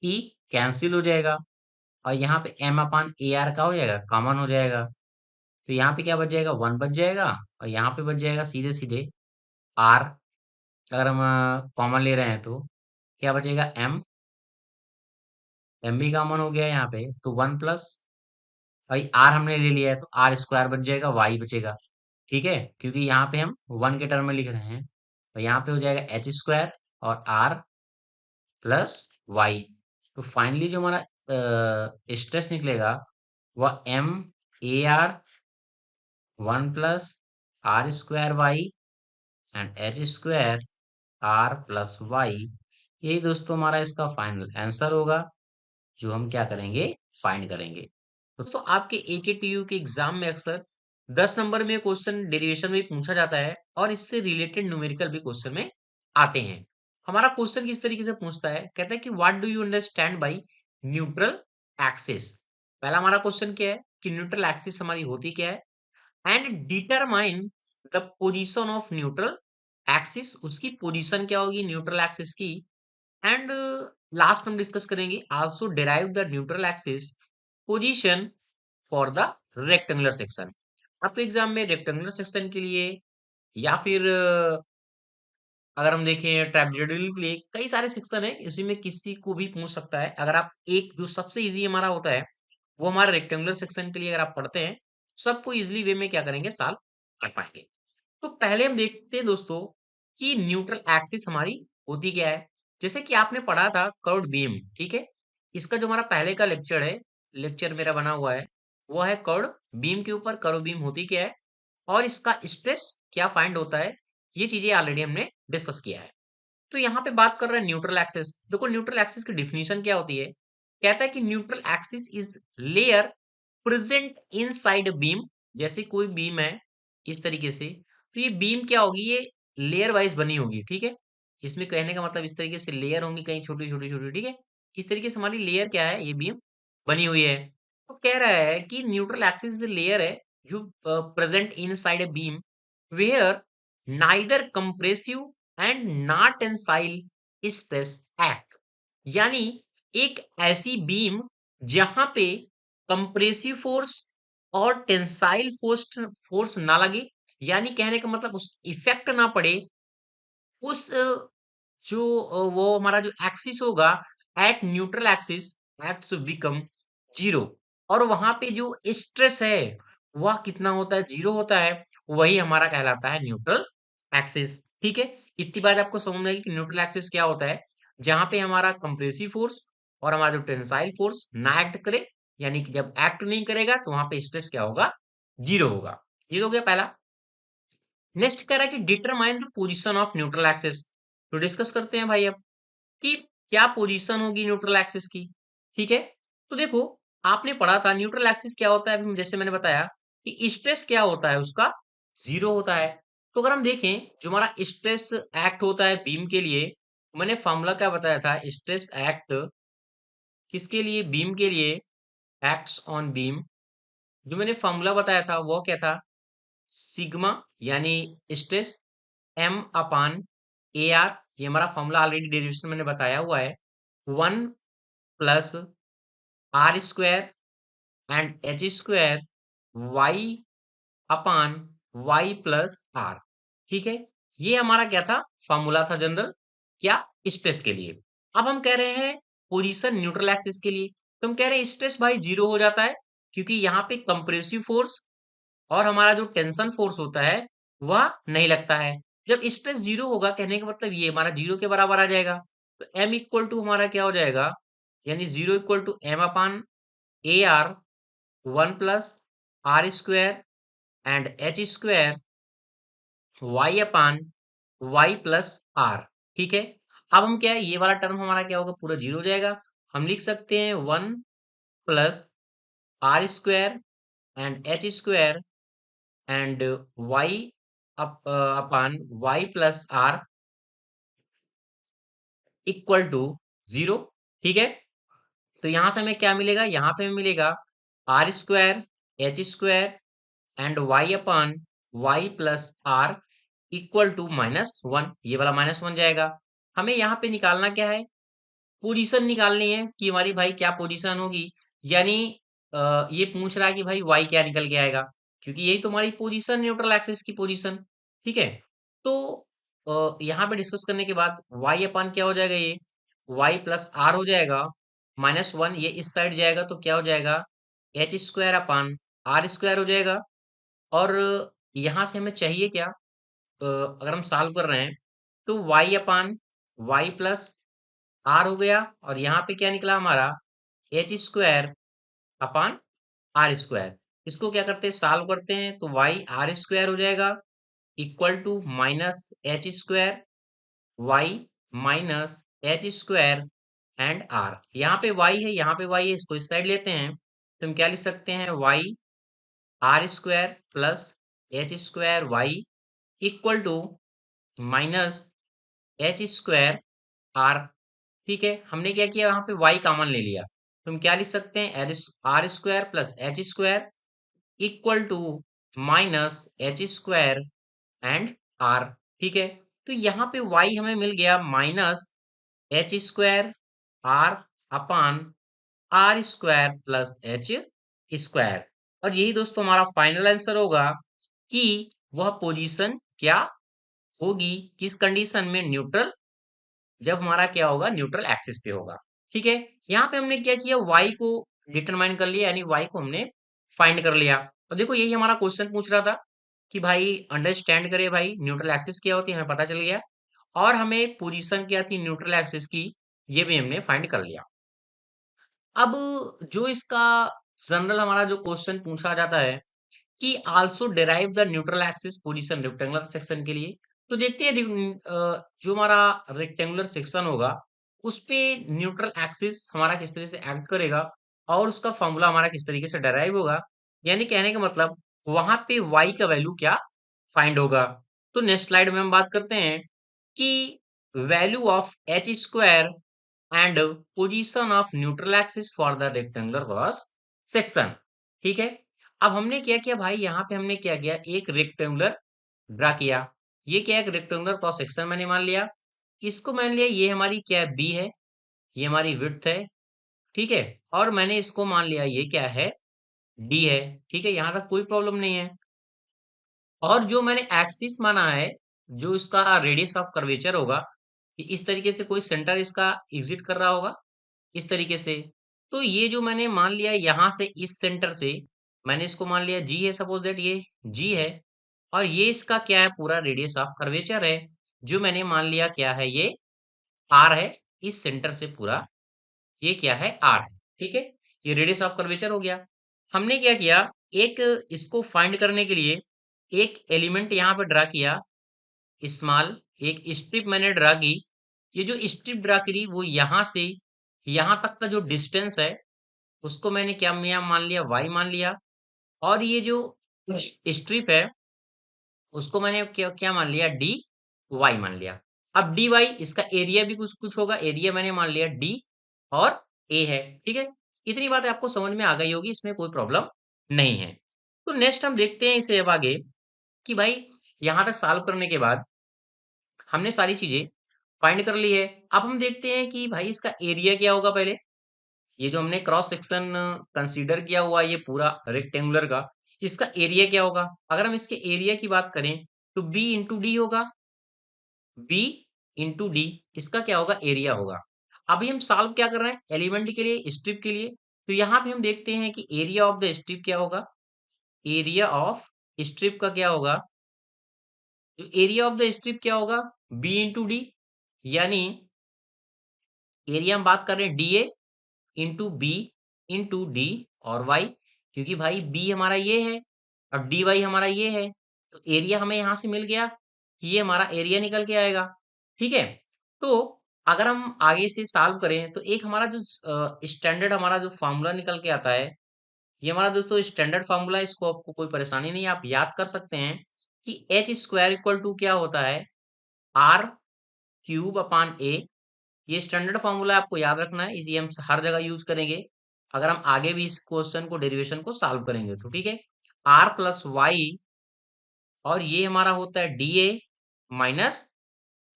ई कैंसिल हो जाएगा, और यहाँ पे m/ar का हो जाएगा, कॉमन हो जाएगा, तो यहाँ पे क्या बच जाएगा, 1 बच जाएगा, और यहाँ पे बच जाएगा सीधे सीधे आर। अगर हम कॉमन ले रहे हैं तो क्या बचेगा, एम। एम भी कॉमन हो गया यहाँ पे, तो 1 प्लस, भाई आर हमने ले लिया है तो आर स्क्वायर बच जाएगा, वाई बचेगा। ठीक है, क्योंकि यहाँ पे हम 1 के टर्म में लिख रहे हैं, तो यहाँ पे हो जाएगा एच स्क्वायर और आर प्लस वाई। तो फाइनली जो हमारा स्ट्रेस निकलेगा वह m a r 1 plus r square y and h square r plus y. यही दोस्तों हमारा इसका फाइनल आंसर होगा, जो हम क्या करेंगे, फाइंड करेंगे। तो दोस्तों आपके एकेटीयू के एग्जाम में अक्सर 10 नंबर में क्वेश्चन डेरिवेशन में पूछा जाता है, और इससे रिलेटेड न्यूमेरिकल भी क्वेश्चन में आते हैं। हमारा क्वेश्चन किस तरीके से पूछता है, कहता है कि what do you understand by neutral axis. पहला हमारा क्वेश्चन क्या है कि न्यूट्रल एक्सिस हमारी होती क्या है, and determine the position of neutral axis, उसकी पोजीशन क्या होगी न्यूट्रल एक्सिस की। एंड लास्ट हम डिस्कस करेंगे also derive the neutral axis position for the rectangular section. आपके एग्जाम में रेक्टेंगुलर सेक्शन के लिए या फिर अगर हम देखें ट्रेपेजोइडल के लिए कई सारे सेक्शन है, इसी में किसी को भी पूछ सकता है। अगर आप एक जो सबसे इजी हमारा होता है वो हमारा रेक्टेंगुलर सेक्शन के लिए अगर आप पढ़ते हैं, सबको इजिली वे में क्या करेंगे, सॉल्व कर पाएंगे। तो पहले हम देखते हैं दोस्तों कि न्यूट्रल एक्सिस हमारी होती क्या है। जैसे कि आपने पढ़ा था कर्व्ड बीम, ठीक है, इसका जो हमारा पहले का लेक्चर है, लेक्चर मेरा बना हुआ है, वो है कर्व्ड बीम के ऊपर कर्व बीम होती क्या है और इसका स्ट्रेस क्या फाइंड होता है। ये चीजें ऑलरेडी हमने डिस्कस किया है। तो यहाँ पे बात कर रहे हैं न्यूट्रल एक्सिस। देखो न्यूट्रल एक्सिस की डिफिनीशन क्या होती है, कहता है कि neutral axis is layer present inside beam. जैसे कोई बीम है इस तरीके से, तो ये बीम क्या होगी, ये लेयर वाइज बनी होगी, ठीक है। इसमें कहने का मतलब इस तरीके से लेयर होंगी, कहीं छोटी छोटी छोटी, ठीक है। इस तरीके से हमारी लेयर क्या है, ये बीम बनी हुई है। तो कह रहा है कि न्यूट्रल एक्सिस लेयर है जो present inside a beam where neither compressive and not tensile stress act. यानी एक ऐसी बीम जहां पे कंप्रेसिव फोर्स और टेंसाइल फोर्स फोर्स ना लगे, यानी कहने का मतलब उस इफेक्ट ना पड़े, उस जो वो हमारा जो एक्सिस होगा at neutral axis act become zero, और वहां पे जो स्ट्रेस है वह कितना होता है, जीरो होता है। वही हमारा कहलाता है न्यूट्रल एक्सिस, ठीक है। इतनी बात आपको समझ में आएगी कि न्यूट्रल एक्सिस क्या होता है, जहां पे हमारा कंप्रेसिव फोर्स और हमारा जो टेंसाइल फोर्स ना एक्ट करे, यानी कि जब एक्ट नहीं करेगा तो वहां पे स्ट्रेस क्या होगा, जीरो होगा। ये तो हो गया पहला। नेक्स्ट कह रहा है कि determine the position of neutral axis. तो डिस्कस करते हैं भाई अब कि क्या पोजीशन होगी न्यूट्रल एक्सिस की, ठीक है। तो देखो आपने पढ़ा था न्यूट्रल एक्सिस क्या होता है, अभी जैसे मैंने बताया कि स्ट्रेस क्या होता है उसका, जीरो होता है। तो अगर हम देखें जो हमारा स्ट्रेस एक्ट होता है बीम के लिए, मैंने फॉर्मूला क्या बताया था, स्ट्रेस एक्ट किसके लिए, बीम के लिए, एक्ट्स ऑन बीम। जो मैंने फॉर्मूला बताया था वो क्या था, सिग्मा, यानी stress m upon a r. ये हमारा फॉर्मूला ऑलरेडी डेरिवेशन मैंने बताया हुआ है, 1 plus r square and h square y upon y plus r, ठीक है। ये हमारा क्या था, फॉर्मूला था जनरल, क्या, स्ट्रेस के लिए। अब हम कह रहे हैं पोजीशन न्यूट्रल एक्सिस के लिए, तो हम कह रहे हैं स्ट्रेस भाई जीरो हो जाता है, क्योंकि यहाँ पे कंप्रेसिव फोर्स और हमारा जो टेंशन फोर्स होता है वह नहीं लगता है। जब स्ट्रेस जीरो होगा, कहने का मतलब ये हमारा जीरो के बराबर आ जाएगा। तो एम इक्वल टू हमारा क्या हो जाएगा, यानी zero equal to m upon a r 1 plus r square and h square y upon y plus r, ठीक है। अब हम क्या है, ये वाला टर्म हमारा क्या होगा, पूरा जीरो हो जाएगा। हम लिख सकते हैं 1 plus r square and h square and y upon y plus r equal to zero, ठीक है। तो यहां से हमें क्या मिलेगा, यहाँ पे हमें मिलेगा r square h square and y upon y plus r equal to -1। ये वाला -1 जाएगा। हमें यहाँ पे निकालना क्या है, पोजीशन निकालनी है कि हमारी भाई क्या पोजीशन होगी। यानी ये पूछ रहा है कि भाई वाई क्या निकल के आएगा। क्योंकि यही तुम्हारी पोजीशन, न्यूट्रल एक्सिस की पोजीशन। ठीक है, तो यहाँ पे डिस्कस करने के बाद y अपान क्या हो जाएगा, ये y प्लस आर हो जाएगा, -1 ये इस साइड जाएगा तो क्या हो जाएगा, h square upon r square हो जाएगा। और यहाँ से हमें चाहिए क्या, अगर हम सॉल्व कर रहे हैं तो y upon y plus r हो गया, और यहाँ पे क्या निकला हमारा, h square upon r square. इसको क्या करते हैं, सॉल्व करते हैं तो वाई आर स्क्वायर हो जाएगा equal to minus h square y minus h square and r. यहाँ पे वाई है, यहाँ पे वाई है, इसको इस साइड लेते हैं तो हम क्या लिख सकते हैं, y r square plus h square y equal to minus h square r. ठीक है, हमने क्या किया, यहाँ पे y कॉमन ले लिया तो हम क्या लिख सकते हैं, r square plus h square equal to minus h square and r. ठीक है, तो यहाँ पे y हमें मिल गया minus h square r upon r square plus h square. और यही दोस्तों हमारा फाइनल आंसर होगा कि वह पोजीशन क्या होगी, किस कंडीशन में, न्यूट्रल, जब हमारा क्या होगा, न्यूट्रल एक्सिस पे होगा। ठीक है, यहाँ पे हमने क्या किया, y को डिटरमाइन कर लिया, यानी y को हमने फाइंड कर लिया। और देखो यही हमारा क्वेश्चन पूछ रहा था कि भाई अंडरस्टैंड करे भाई न्यूट्रल एक्सिस क्या होती है, हमें पता चल गया, और हमें पोजीशन क्या थी न्यूट्रल एक्सिस की, ये भी हमने फाइंड कर लिया। अब जो इसका जनरल हमारा जो क्वेश्चन पूछा जाता है कि also derive the neutral axis position rectangular section के लिए, तो देखते हैं जो हमारा रेक्टेंगुलर सेक्शन होगा उस पे न्यूट्रल एक्सिस हमारा किस तरीके से एक्ट करेगा और उसका फॉर्मूला हमारा किस तरीके से डिराइव होगा। यानी कहने का मतलब वहां पे y का वैल्यू क्या फाइंड होगा। तो नेक्स्ट स्लाइड में हम बात करते हैं कि value of H square and position of neutral axis for the rectangular cross section. ठीक है, अब हमने क्या किया भाई, यहाँ पे हमने क्या किया, एक रेक्टेंगुलर ड्रा किया। ये क्या है, एक रेक्टेंगुलर क्रॉस सेक्शन मैंने मान लिया, इसको मान लिया ये हमारी क्या है, बी है, ये हमारी विड्थ है। ठीक है, और मैंने इसको मान लिया ये क्या है, डी है। ठीक है, यहाँ तक कोई प्रॉब्लम नहीं है। और जो मैंने एक्सिस माना है, जो इसका रेडियस ऑफ कर्वेचर होगा, कि इस तरीके से कोई सेंटर इसका एग्जिट कर रहा होगा, इस तरीके से। तो ये जो मैंने मान लिया यहाँ से, इस सेंटर से मैंने इसको मान लिया जी है, सपोज दैट ये जी है, और ये इसका क्या है, पूरा रेडियस ऑफ कर्वेचर है, जो मैंने मान लिया क्या है, ये आर है। इस सेंटर से पूरा ये क्या है, आर है। ठीक है, ये रेडियस ऑफ कर्वेचर हो गया। हमने क्या किया, एक इसको फाइंड करने के लिए एक एलिमेंट यहाँ पे ड्रा किया, स्मॉल एक स्ट्रिप मैंने ड्रा की। ये जो स्ट्रिप ड्रा करी वो यहाँ से यहाँ तक का जो डिस्टेंस है उसको मैंने क्या मान लिया, y मान लिया। और ये जो स्ट्रिप है उसको मैंने क्या क्या मान लिया, डी वाई मान लिया। अब डी वाई इसका एरिया भी कुछ कुछ होगा, एरिया मैंने मान लिया डी और ए है। ठीक है, इतनी बात आपको समझ में आ गई होगी, इसमें कोई प्रॉब्लम नहीं है। तो नेक्स्ट हम देखते हैं इसे अब आगे कि भाई यहाँ तक सॉल्व करने के बाद हमने सारी चीजें फाइंड कर ली है। अब हम देखते हैं कि भाई इसका एरिया क्या होगा। पहले ये जो हमने क्रॉस सेक्शन कंसीडर किया हुआ है, ये पूरा रेक्टेंगुलर का, इसका एरिया क्या होगा। अगर हम इसके एरिया की बात करें तो बी इंटू डी होगा, बी इंटू डी इसका क्या होगा, एरिया होगा। अभी हम सॉल्व क्या कर रहे हैं, एलिमेंट के लिए, स्ट्रिप के लिए। तो यहाँ पे हम देखते हैं कि एरिया ऑफ द स्ट्रिप क्या होगा, एरिया ऑफ स्ट्रिप का क्या होगा, तो एरिया ऑफ द स्ट्रिप क्या होगा, बी इंटू डी। यानी एरिया हम बात कर रहे हैं d a into b into d और वाई, क्योंकि भाई बी हमारा ये है और डी वाई हमारा ये है, तो एरिया हमें यहां से मिल गया, ये हमारा एरिया निकल के आएगा। ठीक है, तो अगर हम आगे से सॉल्व करें तो एक हमारा जो स्टैंडर्ड हमारा जो फॉर्मूला निकल के आता है, ये हमारा दोस्तों स्टैंडर्ड फॉर्मूला, इसको आपको कोई परेशानी नहीं है, आप याद कर सकते हैं कि एच स्क्वायर इक्वल टू क्या होता है, आर क्यूब अपान ए। ये स्टैंडर्ड फॉर्मूला आपको याद रखना है, इसे हम हर जगह यूज करेंगे अगर हम आगे भी इस क्वेश्चन को, डेरिवेशन को सॉल्व करेंगे तो। ठीक है, आर प्लस वाई, और ये हमारा होता है d a minus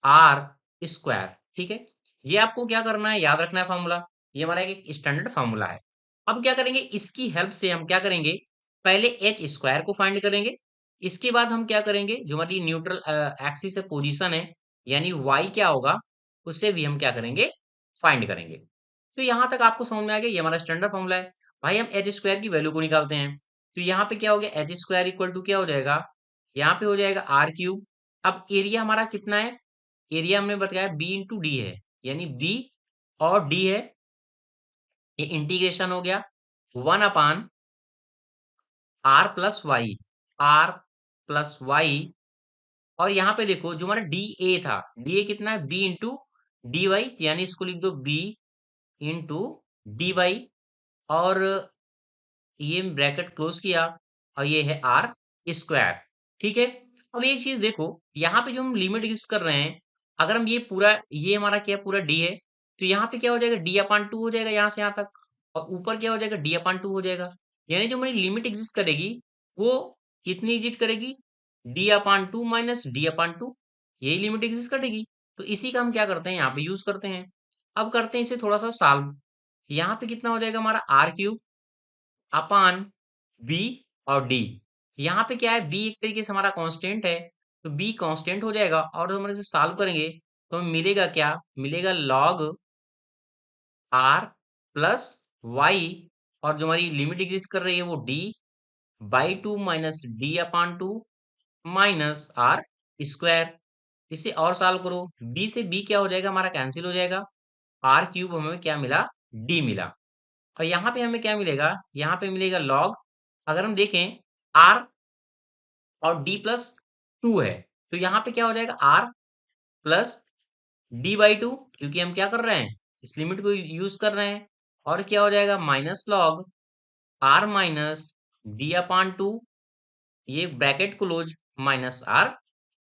r square. ठीक है, ये आपको क्या करना है, याद रखना है फॉर्मूला, ये हमारा एक स्टैंडर्ड फॉर्मूला है। अब क्या करेंगे, इसकी हेल्प से हम क्या करेंगे, पहले एच स्क्वायर को फाइंड करेंगे, इसके बाद हम क्या करेंगे, जो हमारी न्यूट्रल एक्सिस है, पोजीशन है, यानी वाई क्या होगा, उससे भी हम क्या करेंगे, फाइंड करेंगे। तो यहाँ तक आपको समझ में आ गया, ये हमारा स्टैंडर्ड फॉर्मूला है। भाई हम एच स्क्वायर की वैल्यू को निकालते हैं, तो यहाँ पे क्या हो गया, एच स्क्वायर इक्वल टू क्या हो जाएगा, यहाँ पे हो जाएगा आर क्यूब। अब एरिया हमारा कितना है, एरिया हमने बताया बी इंटू डी है, यानी बी और डी है, ये इंटीग्रेशन हो गया 1 r plus y, r plus Y. और यहाँ पे देखो जो हमारा डी ए था, डी ए कितना है, बी इंटू डी वाई, यानी इसको लिख दो बी इंटू डी वाई, और ये ब्रैकेट क्लोज किया, और ये है आर स्क्वायर। ठीक है, अब एक चीज देखो, यहाँ पे जो हम लिमिट यूज कर रहे हैं, अगर हम ये पूरा, ये हमारा क्या है, पूरा डी है, तो यहाँ पे क्या हो जाएगा, डी अपान टू हो जाएगा यहाँ से यहाँ तक, और ऊपर क्या हो जाएगा, डी अपान टू हो जाएगा। यानी जो हमारी लिमिट एग्जिस्ट करेगी, वो कितनी एग्जिस्ट करेगी, D upon two minus d upon to, यही लिमिट एग्जिस्ट करेगी। तो इसी का हम क्या करते हैं, यहाँ पे यूज करते हैं। अब करते हैं इसे थोड़ा सा सॉल्व। यहाँ पे कितना हो जाएगा हमारा आर क्यूब अपान बी और डी। यहाँ पे क्या है, बी एक तरीके से हमारा कांस्टेंट है, तो बी कांस्टेंट हो जाएगा, और हम इसे सॉल्व करेंगे तो हमें मिलेगा क्या, मिलेगा लॉग आर प्लस वाई, और जो हमारी लिमिट एग्जिस्ट कर रही है वो d by two minus d upon two minus r square. इसे और सॉल्व करो, बी से बी क्या हो जाएगा, हमारा कैंसिल हो जाएगा, आर क्यूब हमें क्या मिला, डी मिला। और यहाँ पे हमें क्या मिलेगा, यहाँ पे मिलेगा लॉग, अगर हम देखें आर और डी प्लस टू है, तो यहाँ पे क्या हो जाएगा, are plus d by two, क्योंकि हम क्या कर रहे हैं, इस लिमिट को यूज कर रहे हैं, और क्या हो जाएगा, minus log r minus d upon two, ये bracket close, minus r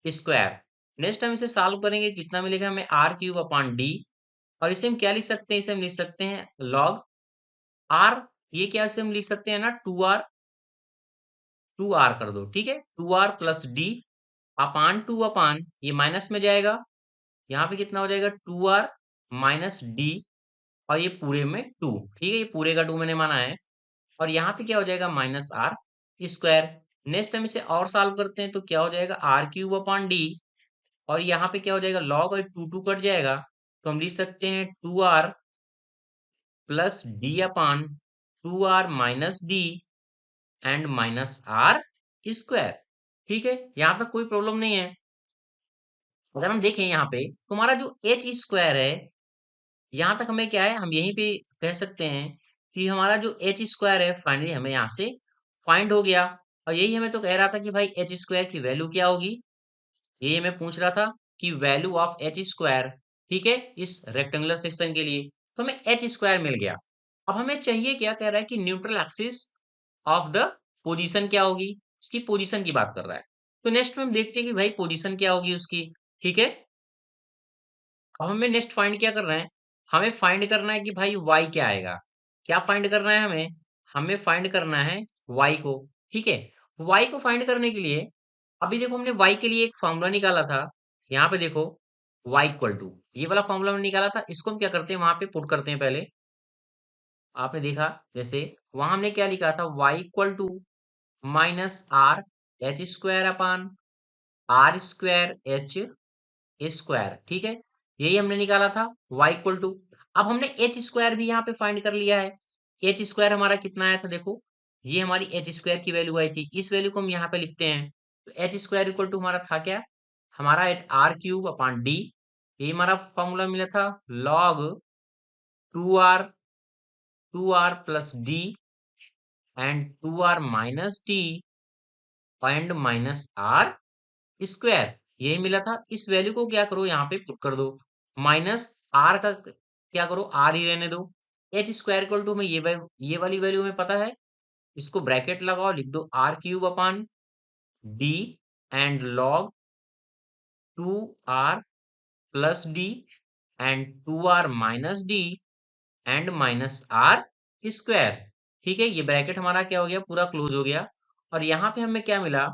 square. Next हम इसे सॉल्व करेंगे, कितना मिलेगा हमें, आर क्यूब अपान डी, और इसे हम क्या लिख सकते हैं, इसे हम लिख सकते हैं लॉग आर, ये क्या इसे हम लिख सकते हैं ना, टू आर कर दो, ठीक है, two r plus d upon two upon, ये माइनस में जाएगा, यहाँ पे कितना हो जाएगा, टू आर माइनस डी, और ये पूरे में टू, ठीक है, ये पूरे का टू मैंने माना है, और यहाँ पे क्या हो जाएगा, माइनस आर स्क्वायर। नेक्स्ट हम इसे और सॉल्व करते हैं, तो क्या हो जाएगा, आर क्यूब अपान डी, और यहाँ पे क्या हो जाएगा, लॉग और टू टू कट जाएगा, तो हम लिख सकते हैं two r plus d upon two r minus d and minus r square. ठीक है, यहाँ तक कोई प्रॉब्लम नहीं है। अगर हम देखें यहाँ पे, तुम्हारा जो एच स्क्वायर है, यहाँ तक हमें क्या है, हम यहीं पे कह सकते हैं कि हमारा जो एच स्क्वायर है, फाइनली हमें यहाँ से फाइंड हो गया। और यही हमें तो कह रहा था कि भाई एच स्क्वायर की वैल्यू क्या होगी, यही हमें पूछ रहा था कि वैल्यू ऑफ एच स्क्वायर, ठीक है, इस रेक्टेंगुलर सेक्शन के लिए, तो हमें एच स्क्वायर मिल गया। अब हमें चाहिए, क्या कह रहा है कि neutral axis of the position क्या होगी, उसकी पोजीशन की बात कर रहा है। तो नेक्स्ट में हम देखते हैं कि भाई पोजीशन क्या होगी उसकी। ठीक है, अब हमें नेक्स्ट फाइंड क्या करना है, हमें फाइंड करना है कि भाई y क्या आएगा, क्या फाइंड करना है हमें, हमें फाइंड करना है y को। ठीक है, y को फाइंड करने के लिए, अभी देखो हमने y के लिए एक फॉर्मूला निकाला था, यहाँ पे देखो y इक्वल टू, ये वाला फॉर्मूला हमने निकाला था, इसको हम क्या करते हैं, वहां पे पुट करते हैं पहले। आपने देखा जैसे वहां हमने क्या लिखा था, y equal to minus r h square upon r square h square. ठीक है, यही हमने निकाला था y इक्वल टू। अब हमने एच स्क्वायर भी यहाँ पे फाइंड कर लिया है, एच स्क्वायर हमारा कितना आया था, देखो ये हमारी एच स्क्वायर की वैल्यू आई थी, इस वैल्यू को हम यहाँ पे लिखते हैं। तो एच स्क्वायर इक्वल टू हमारा था क्या, हमारा आर क्यूब अपॉन डी, ये हमारा फॉर्मूला मिला था, log two r plus d and two r minus d and minus r square, यही मिला था। इस वैल्यू को क्या करो, यहाँ पे पुट कर दो, माइनस आर का क्या करो, आर ही रहने दो। एच स्क्वायर इक्वल टू में ये वाली वैल्यू हमें पता है, इसको ब्रैकेट लगाओ, लिख दो r cube upon d and log two r plus d and two r minus d and minus r square. ठीक है, ये ब्रैकेट हमारा क्या हो गया, पूरा क्लोज हो गया, और यहाँ पे हमें क्या मिला,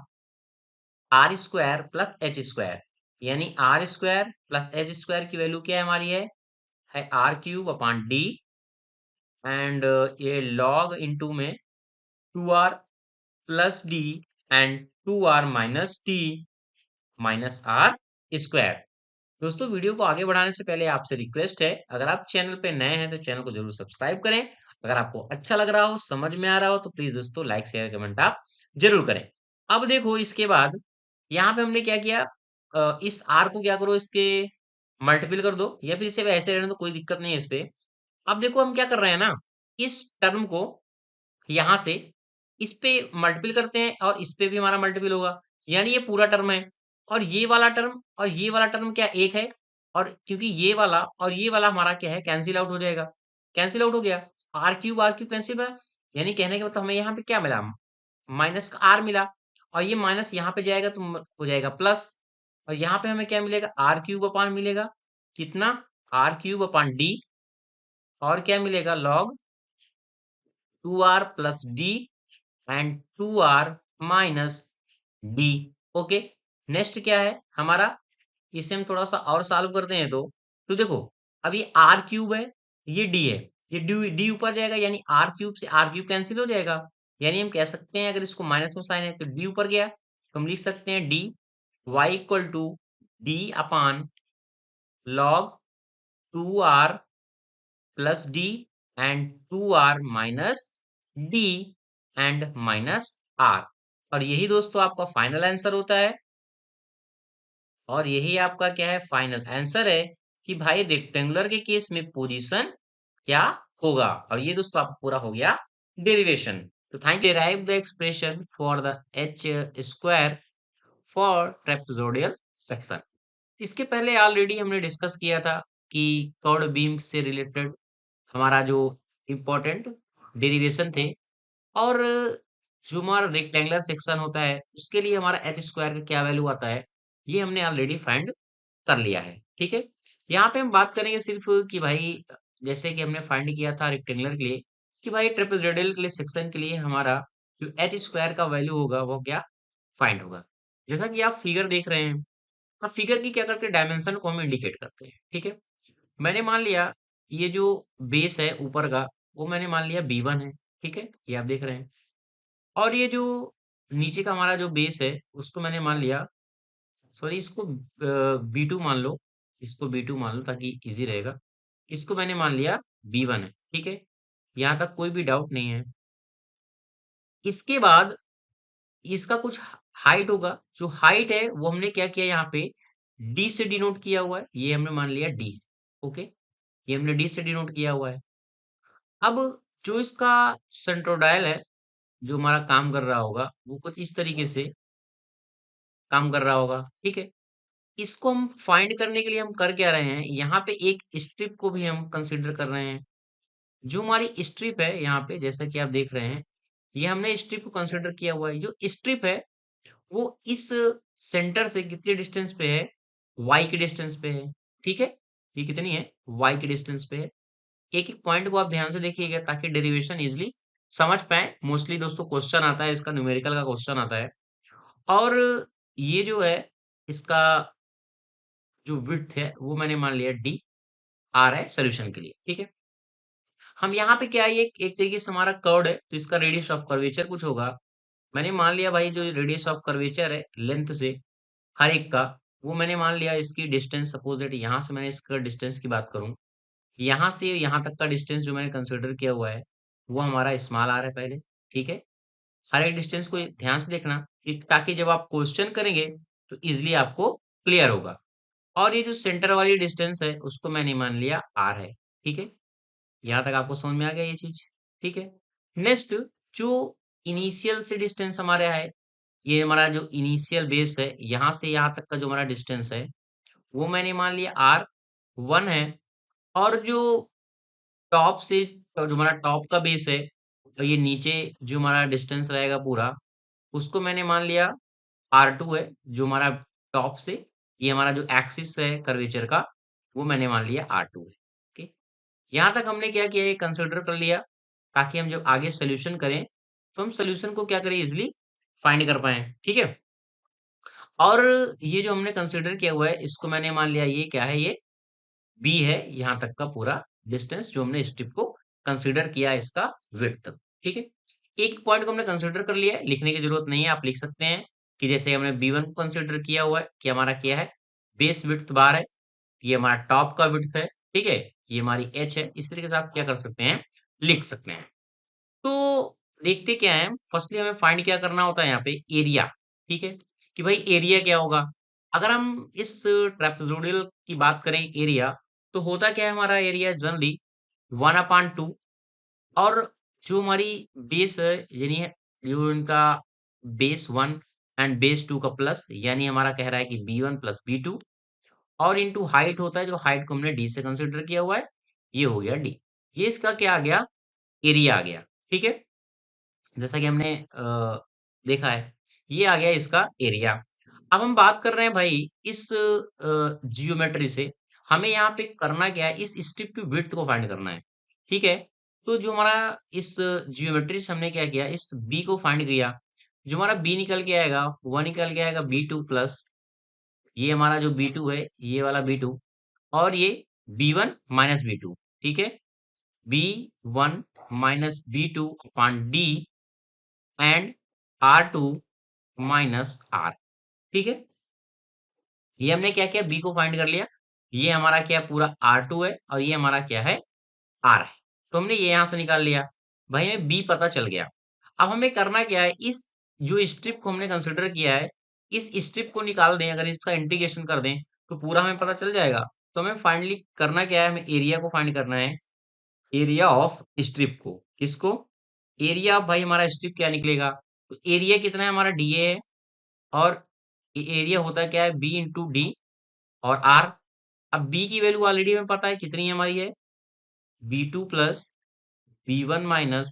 r square plus h square, यानी r square plus h square की वैल्यू क्या है हमारी, है r cube upon d and ये लॉग इनटू में two r plus d and 2r minus t minus r square. दोस्तों वीडियो को आगे बढ़ाने से पहले आपसे रिक्वेस्ट है, अगर आप चैनल पे नए हैं तो चैनल को जरूर सब्सक्राइब करें। अगर आपको अच्छा लग रहा हो, समझ में आ रहा हो तो प्लीज दोस्तों लाइक शेयर कमेंट आप जरूर करें। अब देखो इसके बाद यहाँ पे हमने क्या किया, इस आर को क्या करो, इसके मल्टीपल कर दो या फिर इसे ऐसे रहने दो, कोई दिक्कत नहीं है इस पे। अब देखो हम क्या कर रहे हैं ना, इस टर्म को यहाँ से इस पे मल्टीपल करते हैं और इस पे भी हमारा मल्टीपल होगा, यानी ये पूरा टर्म है। और ये वाला टर्म और ये वाला टर्म क्या एक है, और क्योंकि ये वाला और ये वाला हमारा क्या है, कैंसिल आउट हो जाएगा। कैंसिल आउट हो गया, आर क्यूब कैंसिल है, यानी कहने का मतलब हमें यहाँ पे क्या मिला, माइनस का आर मिला। और ये माइनस यहाँ पे जाएगा तो हो जाएगा प्लस, और यहाँ पे हमें क्या मिलेगा, आर क्यूब अपान मिलेगा, कितना, आर क्यूब अपान डी, और क्या मिलेगा, log 2r plus d and 2r minus D. Okay, next क्या है हमारा, इसे हम थोड़ा सा और सॉल्व करते हैं तो देखो, अब ये आर क्यूब है, ये डी है, ये डी डी ऊपर जाएगा, यानी आर क्यूब से आर क्यूब कैंसिल हो जाएगा। यानी हम कह सकते हैं अगर इसको माइनस में साइन है तो डी ऊपर गया, तो हम लिख सकते हैं d y equal to d upon log 2r plus d and 2r minus d and minus are. और यही दोस्तों आपका फाइनल आंसर होता है, और यही आपका क्या है, फाइनल आंसर है कि भाई रेक्टेंगुलर के केस में पोजीशन क्या होगा। और ये दोस्तों आपका पूरा हो गया डेरिवेशन। तो thank you, derive the expression for the H square for trapezoidal section. इसके पहले ऑलरेडी हमने डिस्कस किया था कि कर्व्ड बीम से रिलेटेड हमारा जो इम्पोर्टेंट डेरिवेशन थे, और जो हमारा रेक्टेंगुलर सेक्शन होता है उसके लिए हमारा एच स्क्वायर का क्या वैल्यू आता है, ये हमने ऑलरेडी फाइंड कर लिया है। ठीक है, यहाँ पे हम बात करेंगे सिर्फ कि भाई जैसे कि हमने फाइंड किया था रेक्टेंगुलर के लिए, कि भाई ट्रेपेजोइडल के लिए सेक्शन के लिए हमारा जो एच स्क्वायर का वैल्यू होगा वो क्या फाइंड होगा। जैसा कि आप फिगर देख रहे हैं, और फिगर की क्या करते हैं, डायमेंशन को हम इंडिकेट करते हैं। ठीक है, मैंने मान लिया ये जो बेस है ऊपर का, वो मैंने मान लिया B1 है। ठीक है, ये आप देख रहे हैं। और ये जो नीचे का हमारा जो बेस है उसको मैंने मान लिया, सॉरी इसको B2 मान लो, इसको B2 मान लो ताकि इजी रहेगा। इसको मैंने मान लिया B1 है। ठीक है, यहाँ तक कोई भी डाउट नहीं है। इसके बाद इसका कुछ हाइट होगा, जो हाइट है वो हमने क्या किया, यहाँ पे डी से डिनोट किया हुआ है, ये हमने मान लिया डी। ओके, ये हमने डी से डिनोट किया हुआ है। अब जो इसका सेंट्रोडायल है, जो हमारा काम कर रहा होगा वो कुछ इस तरीके से काम कर रहा होगा। ठीक है, इसको हम फाइंड करने के लिए हम कर क्या रहे हैं, यहाँ पे एक स्ट्रिप को भी हम कंसीडर कर रहे हैं। जो हमारी स्ट्रिप है यहाँ पे जैसा कि आप देख रहे हैं, ये हमने स्ट्रिप को कंसीडर किया हुआ है। जो स्ट्रिप है वो इस सेंटर से कितने डिस्टेंस पे है, वाई के डिस्टेंस पे है। ठीक है, ये कितनी है, वाई के डिस्टेंस पे है। एक एक पॉइंट को आप ध्यान से देखिएगा ताकि डेरिवेशन इजिली समझ पाए। मोस्टली दोस्तों क्वेश्चन आता है इसका, न्यूमेरिकल का क्वेश्चन आता है। और ये जो है इसका जो विड्थ है वो मैंने मान लिया डी, आ रहा है सोल्यूशन के लिए। ठीक है, हम यहाँ पे क्या है, ये एक तरीके से हमारा कर्व है तो इसका रेडियस ऑफ कर्वेचर कुछ होगा। मैंने मान लिया भाई जो रेडियस ऑफ कर्वेचर है लेंथ से हर एक का, वो मैंने मान लिया इसकी डिस्टेंस, सपोज दैट यहाँ से मैंने इसका डिस्टेंस की बात करूं, यहाँ से यहाँ तक का डिस्टेंस जो मैंने कंसिडर किया हुआ है वो हमारा स्मॉल आर है पहले। ठीक है, हर एक डिस्टेंस को ध्यान से देखना ताकि जब आप क्वेश्चन करेंगे तो इजिली आपको क्लियर होगा। और ये जो सेंटर वाली डिस्टेंस है उसको मैंने मान लिया आर है। ठीक है, यहाँ तक आपको समझ में आ गया ये चीज। ठीक है, नेक्स्ट जो इनिशियल से डिस्टेंस हमारा है, ये हमारा जो इनिशियल बेस है यहाँ से यहाँ तक का जो हमारा डिस्टेंस है वो मैंने मान लिया R1 है। और जो टॉप से जो हमारा टॉप का बेस है, तो ये नीचे जो हमारा डिस्टेंस रहेगा पूरा, उसको मैंने मान लिया R2 है। जो हमारा टॉप से ये हमारा जो एक्सिस है कर्वेचर का, वो मैंने मान लिया R2 है। ओके, यहाँ तक हमने क्या किया, ये कंसिडर कर लिया ताकि हम जब आगे सोल्यूशन करें तो हम सोल्यूशन को क्या करें, इजिली फाइंड कर पाए। ठीक है, और ये जो हमने कंसिडर किया हुआ है इसको मैंने मान लिया ये क्या है, ये बी है, यहाँ तक का पूरा डिस्टेंस जो हमने स्ट्रिप को कंसिडर किया इसका विड्थ। ठीक है, एक पॉइंट को हमने कंसिडर कर लिया है, लिखने की जरूरत नहीं है, आप लिख सकते हैं कि जैसे हमने B1 को कंसिडर किया हुआ है कि हमारा क्या है, बेस विड्थ बार है, ये हमारा टॉप का विड्थ है, ठीक है, ये हमारी एच है। इस तरीके से आप क्या कर सकते हैं, लिख सकते हैं। तो देखते क्या है, फर्स्टली हमें फाइंड क्या करना होता है यहाँ पे, एरिया, ठीक है, कि भाई एरिया क्या होगा। अगर हम इस ट्रेपेजोइडल की बात करें एरिया, तो होता क्या है हमारा एरिया जनरली 1/2, और जो हमारी बेस है यानी है, जो इनका बेस 1 एंड बेस 2 का प्लस, यानी हमारा कह रहा है कि B1 प्लस B2, और इंटू हाइट होता है, जो हाइट को हमने डी से कंसिडर किया हुआ है, ये हो गया डी। ये इसका क्या आ गया, एरिया आ गया, ठीक है, जैसा कि हमने देखा है, ये आ गया इसका एरिया। अब हम बात कर रहे हैं भाई इस जियोमेट्री से, हमें यहाँ पे करना क्या है, इस स्ट्रिप की विड्थ को फाइंड करना है, ठीक है। तो जो हमारा इस जियोमेट्री से हमने क्या किया, इस बी को फाइंड किया, जो हमारा बी निकल के आएगा, वह निकल के आएगा B2 प्लस, ये हमारा जो B2 है, ये वाला B2, और ये B1 माइनस B2, ठीक है, B1 minus B2 upon d and R2 minus R, ठीक है। ये हमने क्या किया, बी को फाइंड कर लिया, ये हमारा क्या है, पूरा R2 है, और ये हमारा क्या है, R है। तो हमने ये यहां से निकाल लिया, भाई हमें बी पता चल गया। अब हमें करना क्या है, इस जो स्ट्रिप को हमने कंसिडर किया है, इस स्ट्रिप को निकाल दें, अगर इसका इंटीग्रेशन कर दें तो पूरा हमें पता चल जाएगा। तो हमें फाइनली करना क्या है, हमें एरिया को फाइंड करना है, एरिया ऑफ स्ट्रिप को, किसको, एरिया ऑफ, भाई हमारा स्ट्रिप क्या निकलेगा, तो एरिया कितना है हमारा डीए है, और ये एरिया होता है क्या है, बी इंटू डी और आर। अब बी की वैल्यू ऑलरेडी हमें पता है कितनी हमारी है, B2 plus B1 minus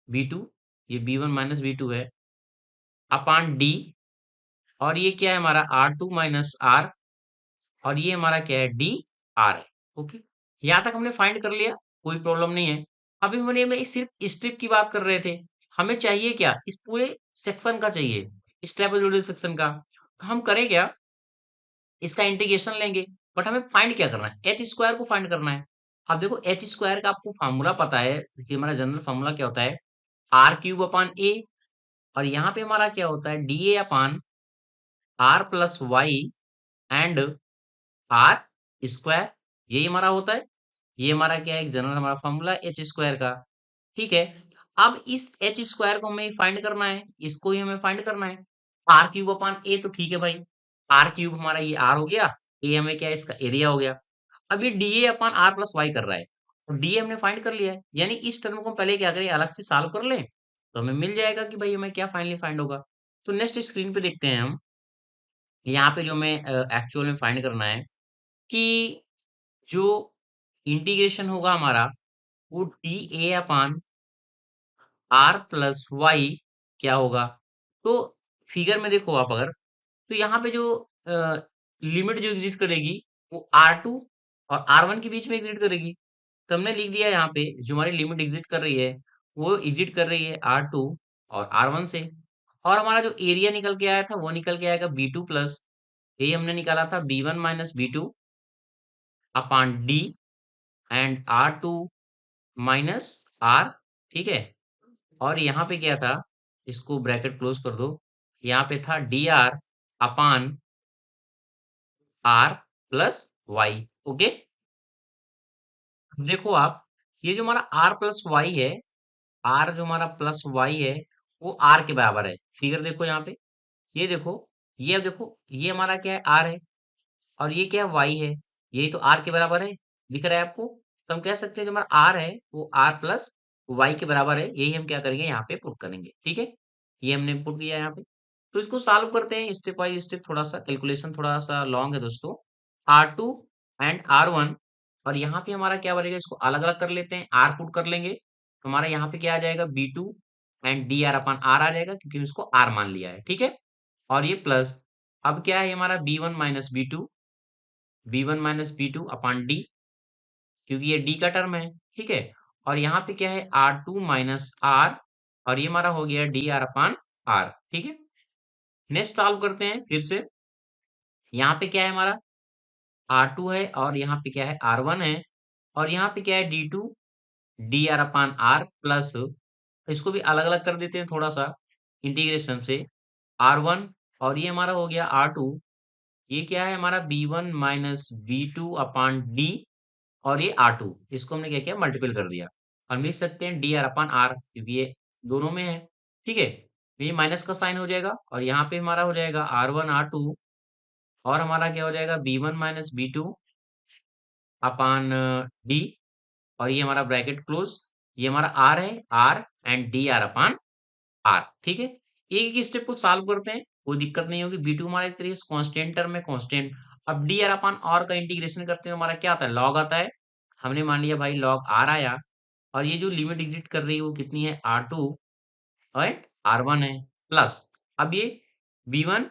B2, ये B1 माइनस B2 है, अपान डी, और ये क्या है हमारा R2 माइनस R, और ये हमारा क्या है, डी आर है। ओके, यहाँ तक हमने फाइंड कर लिया, कोई प्रॉब्लम नहीं है। अभी हमने में सिर्फ स्ट्रिप की बात कर रहे थे, हमें चाहिए क्या, इस पूरे सेक्शन का चाहिए, इस ट्रेपेजोइडल सेक्शन का। तो हम करें क्या, इसका इंटीग्रेशन लेंगे, बट हमें फाइंड क्या करना है, एच स्क्वायर को फाइंड करना है। अब देखो एच स्क्वायर का आपको फार्मूला पता है कि हमारा जनरल फार्मूला क्या होता है, आर क्यूब अपान ए, और यहाँ पे हमारा क्या होता है, d a upon r plus y and r square, यही हमारा होता है। ये हमारा क्या है, एक जनरल हमारा फॉर्मूला एच स्क्वायर का, ठीक है। अब इस एच स्क्वायर को हमें फाइंड करना है, इसको ही हमें फाइंड करना है, आर क्यूब अपान ए, तो ठीक है भाई, आर क्यूब हमारा ये आर हो गया, ए हमें क्या है, इसका एरिया हो गया। अब ये d a upon r plus y कर रहा है, और डी हमने फाइंड कर लिया है, यानी इस टर्म को हम पहले क्या करें, अलग से सॉल्व कर लें, तो हमें मिल जाएगा कि भाई हमें क्या फाइनली फाइंड होगा। तो नेक्स्ट स्क्रीन पे देखते हैं हम, यहाँ पे जो हमें एक्चुअल में फाइंड करना है कि जो इंटीग्रेशन होगा हमारा, वो d a upon r plus y क्या होगा। तो फिगर में देखो आप अगर, तो यहाँ पे जो लिमिट जो एग्जिस्ट करेगी, वो R2 और R1 के बीच में एग्जिट करेगी। तो हमने लिख दिया यहाँ पे, जो हमारी लिमिट एग्जिट कर रही है, वो एग्जिट कर रही है R2 और R1 से, और हमारा जो एरिया निकल के आया था, वो निकल के आएगा B2 प्लस, ये हमने निकाला था B1 minus B2 upon d and R2 minus R, ठीक है। और यहाँ पे क्या था, इसको ब्रैकेट क्लोज कर दो, यहाँ पे था d r upon r plus y, okay. देखो आप, ये जो हमारा आर प्लस वाई है, आर जो हमारा प्लस वाई है, वो आर के बराबर है। फिगर देखो यहाँ पे, ये देखो, ये अब देखो, ये हमारा क्या है, आर है, और ये क्या है, वाई है, यही तो आर के बराबर है, दिख रहा है आपको। तो हम कह सकते हैं जो हमारा आर है, वो आर प्लस वाई के बराबर है, यही हम क्या करेंगे, यहाँ पे पुट करेंगे, ठीक है। ये हमने पुट किया यहाँ पे। तो इसको सॉल्व करते हैं स्टेप बाय स्टेप, थोड़ा सा कैलकुलेशन थोड़ा सा लॉन्ग है दोस्तों। R2 एंड R1, और यहाँ पे हमारा क्या बनेगा, इसको अलग अलग कर लेते हैं, R पुट कर लेंगे, तो हमारा यहाँ पे क्या आ जाएगा, B2 and d r upon r आ जाएगा, क्योंकि इसको आर मान लिया है, ठीक है। और ये प्लस, अब क्या है हमारा B1 minus B2 upon D, क्योंकि ये डी का टर्म है, ठीक है। और यहाँ पे क्या है, R2 माइनस आर, और ये हमारा हो गया डी आर अपॉन आर, ठीक है। नेक्स्ट सॉल्व करते हैं फिर से, यहाँ पे क्या है हमारा, R2 है, और यहाँ पे क्या है, R1 है, और यहाँ पे क्या है, D2 d r upon r plus इसको भी अलग-अलग कर देते हैं थोड़ा-सा इंटीग्रेशन से। R1 और ये हमारा हो गया R2, ये क्या है हमारा B1 minus B2 upon D और ये R2, इसको हमने क्या किया मल्टीपल कर दिया। हम लिख सकते हैं dr अपॉन R क्योंकि ये दोनों में है, ठीक है? तो ये माइनस का साइन हो जाएगा और यहाँ पे हमारा हो जाएगा R1 R2 और हमारा क्या हो जाएगा B1 minus B2 upon D और ये हमारा ब्रैकेट क्लोज, ये हमारा R है, R and dr upon R, ठीक है? एक-एक स्टेप को सॉल्व करते हैं, कोई दिक्कत नहीं होगी। B2 हमारा एक तरीके से कांस्टेंट टर्म है, कांस्टेंट। अब dr अपॉन R का इंटीग्रेशन करते हैं तो हमारा क्या आता है? लॉग आता है। हमने मान लिया भाई लॉग R आया और ये जो लिमिट एग्जिस्ट कर रही है वो कितनी है? R2 एंड R1 है प्लस अब ये B1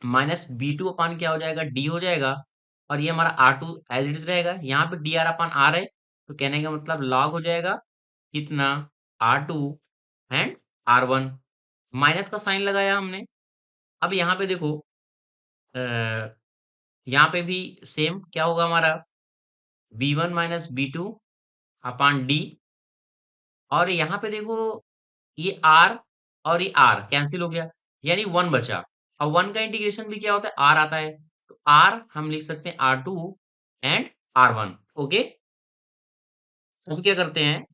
माइनस B2 अपान क्या हो जाएगा? D हो जाएगा और ये हमारा R2 एज इट इज रहेगा। यहाँ पे dr अपान R है तो कहने का मतलब लॉग हो जाएगा कितना? R2 एंड R1 माइनस का साइन लगाया हमने। अब यहाँ पे देखो अ, यहाँ पे भी सेम क्या होगा हमारा B1 माइनस B2 अपान D और यहाँ पे देखो ये R और ये R कैंसिल हो गया यानी 1 बचा। अब 1 का इंटीग्रेशन भी क्या होता है? R आता है। तो R हम लिख सकते हैं R2 एंड R1 ओके। अब क्या करते हैं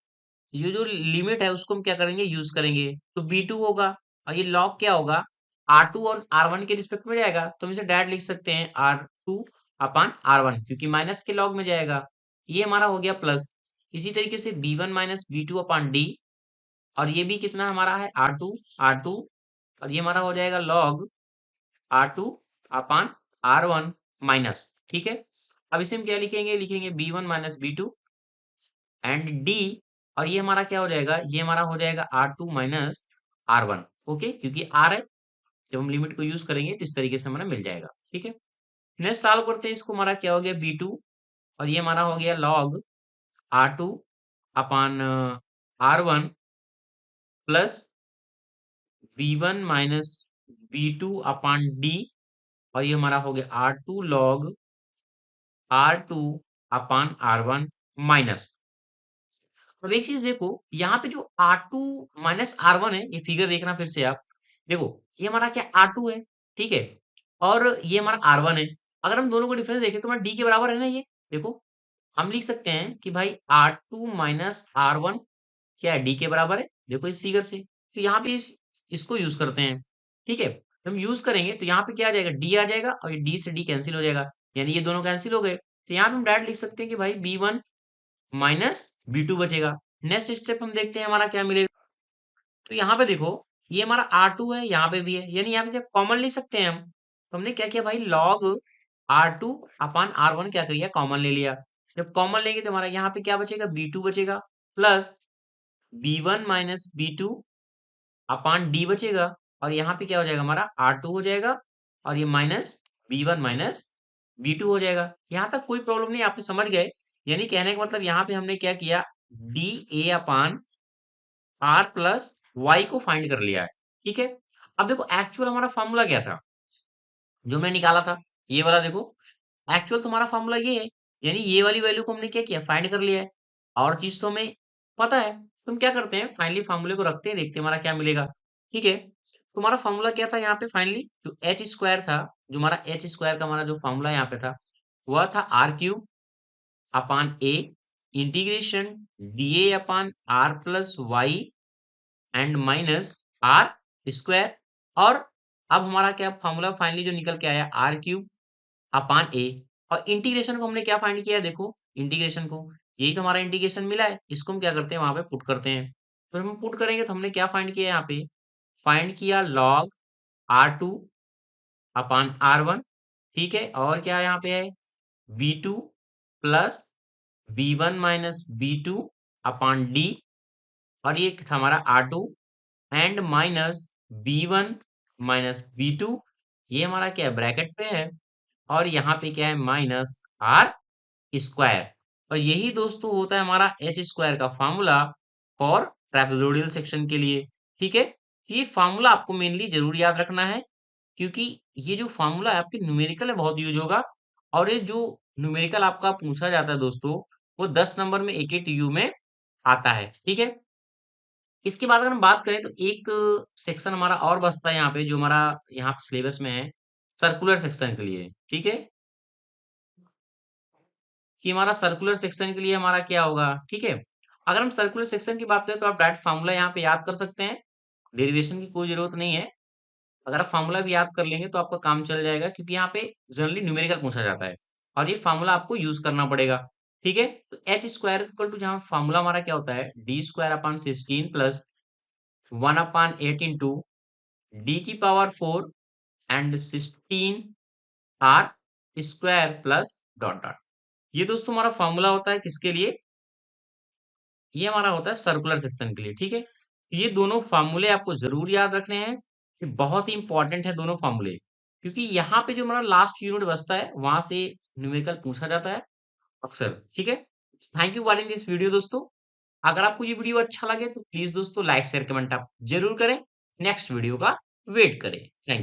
ये जो लिमिट है उसको हम क्या करेंगे यूज करेंगे तो B2 होगा और ये लॉग क्या होगा R2 और R1 के रिस्पेक्ट में जाएगा तो हम इसे डायरेक्ट लिख सकते हैं R2 अपान R1 क्योंकि माइनस के लॉग में जाएगा ये हमारा हो गया प्लस इसी तरीके से B1 माइनस B2 अपान D और ये भी कितना हमारा है R2 और ये हमारा हो जाएगा लॉग R2 अपान R1 माइनस ठीक है। अब इसे हम क्या लिखेंगे लिखेंगे B1 minus B2 and D और ये हमारा क्या हो जाएगा ये हमारा हो जाएगा R2 माइनस R1 ओके क्योंकि R है जब हम लिमिट को यूज करेंगे तो इस तरीके से हमारा मिल जाएगा ठीक है। नेक्स्ट सॉल्व करते हैं इसको हमारा क्या हो गया B2 और ये हमारा हो गया लॉग R2 अपान R1 plus B1 minus B2 अपान D और ये हमारा हो गया R2 लॉग R2 अपान R1 माइनस। अब एक चीज देखो यहाँ पे जो R2 माइनस R1 है ये फिगर देखना फिर से आप देखो ये हमारा क्या R2 है ठीक है और ये हमारा R1 है। अगर हम दोनों को डिफरेंस देखें तो हमारा D के बराबर है ना ये देखो हम लिख सकते हैं कि भाई R2 माइनस R1 क्या है D के बराबर है देखो इस फिगर से तो यहाँ पे इसको यूज करते हैं ठीक है। तो हम यूज करेंगे तो यहाँ पे क्या आ जाएगा D आ जाएगा और ये D से D कैंसिल हो जाएगा यानी ये दोनों कैंसिल हो गए तो यहाँ पे हम डायरेक्ट लिख सकते हैं कि भाई B1 माइनस B2 बचेगा। नेक्स्ट स्टेप हम देखते हैं हमारा क्या मिलेगा तो यहाँ पे देखो ये हमारा R2 है यहाँ पे भी है यानी यहाँ पे से कॉमन ले सकते हैं हम तो हमने क्या किया भाई लॉग R2 अपान R1 क्या कर लिया कॉमन ले लिया। जब कॉमन लेंगे तो हमारा यहाँ पे क्या बचेगा B2 बचेगा प्लस B1 माइनस B2 अपान D बचेगा और यहाँ पे क्या हो जाएगा हमारा R2 हो जाएगा और ये माइनस B1 माइनस B2 हो जाएगा। यहाँ तक कोई प्रॉब्लम नहीं आपने समझ गए यानी कहने का मतलब यहाँ पे हमने क्या किया d a upon r plus y को फाइंड कर लिया है ठीक है। अब देखो एक्चुअल हमारा फॉर्मूला क्या था जो हमने निकाला था ये वाला देखो एक्चुअल तुम्हारा फॉर्मूला ये है यानी ये वाली वैल्यू को हमने क्या किया फाइंड कर लिया है और चीज तो हमें पता है तुम क्या करते हैं फाइनली फॉर्मूले को रखते हैं देखते हैं हमारा क्या मिलेगा ठीक है। तुम्हारा फॉर्मूला क्या था यहाँ पे फाइनली जो एच स्क्वायर था जो हमारा एच स्क्वायर का हमारा जो फॉर्मूला यहाँ पे था वह था r cube upon a integration d a upon r plus y and minus r square और अब हमारा क्या फॉर्मूला फाइनली जो निकल के आया आर क्यूब अपान ए और इंटीग्रेशन को हमने क्या फाइंड किया देखो इंटीग्रेशन को यही तो हमारा इंटीग्रेशन मिला है इसको हम क्या करते हैं वहां पे पुट करते हैं तो हम पुट करेंगे तो हमने क्या फाइंड किया यहाँ पे फाइंड किया लॉग R2 अपान R1 ठीक है और क्या यहाँ पे है B2 plus B1 minus B2 अपान D और ये था हमारा R2 and minus B1 minus B2 ये हमारा क्या है ब्रैकेट पे है और यहाँ पे क्या है माइनस आर स्क्वायर और यही दोस्तों होता है हमारा एच स्क्वायर का फॉर्मूला फॉर ट्रेपेजोइडल सेक्शन के लिए ठीक है। ये फॉर्मूला आपको मेनली जरूर याद रखना है क्योंकि ये जो फॉर्मूला है आपके न्यूमेरिकल में बहुत यूज होगा और ये जो न्यूमेरिकल आपका पूछा जाता है दोस्तों वो 10 नंबर में AKTU में आता है ठीक है। इसके बाद अगर हम बात करें तो एक सेक्शन हमारा और बचता है यहाँ पे, जो हमारा यहाँ सिलेबस में है, सर्कुलर सेक्शन के लिए, ठीक है? कि हमारा सर्कुलर सेक्शन के लिए हमारा क्या होगा, ठीक है? अगर हम सर्कुलर सेक्शन की बात करें तो आप डायरेक्ट फार्मूला यहाँ पे याद कर सकते हैं, डेरिवेशन की कोई जरूरत नहीं है। अगर आप फार्मूला भी याद कर लेंगे तो आपका काम चल जाएगा, क्योंकि यहाँ पे जनरली न्यूमेरिकल पूछा जाता है और ये फार्मूला आपको यूज करना पड़ेगा, ठीक है? तो एच स्क्वायर इक्वल टू, जहाँ फार्मूला हमारा क्या होता है, d square upon 16 plus 1 upon 8 into d की power 4 and 16 r square plus dot dot. ये दोस्तों हमारा फॉर्मूला होता है किसके लिए, ये हमारा होता है सर्कुलर सेक्शन के लिए, ठीक है? ये दोनों फार्मूले आपको जरूर याद रखने हैं, ये बहुत ही इंपॉर्टेंट है दोनों फार्मूले, क्योंकि यहाँ पे जो हमारा लास्ट यूनिट बचता है वहां से न्यूमेरिकल पूछा जाता है अक्सर, ठीक है? Thank you watching this video दोस्तों। अगर आपको ये वीडियो अच्छा लगे तो प्लीज दोस्तों लाइक शेयर कमेंट आप जरूर करें, नेक्स्ट वीडियो का वेट करें। Thank you.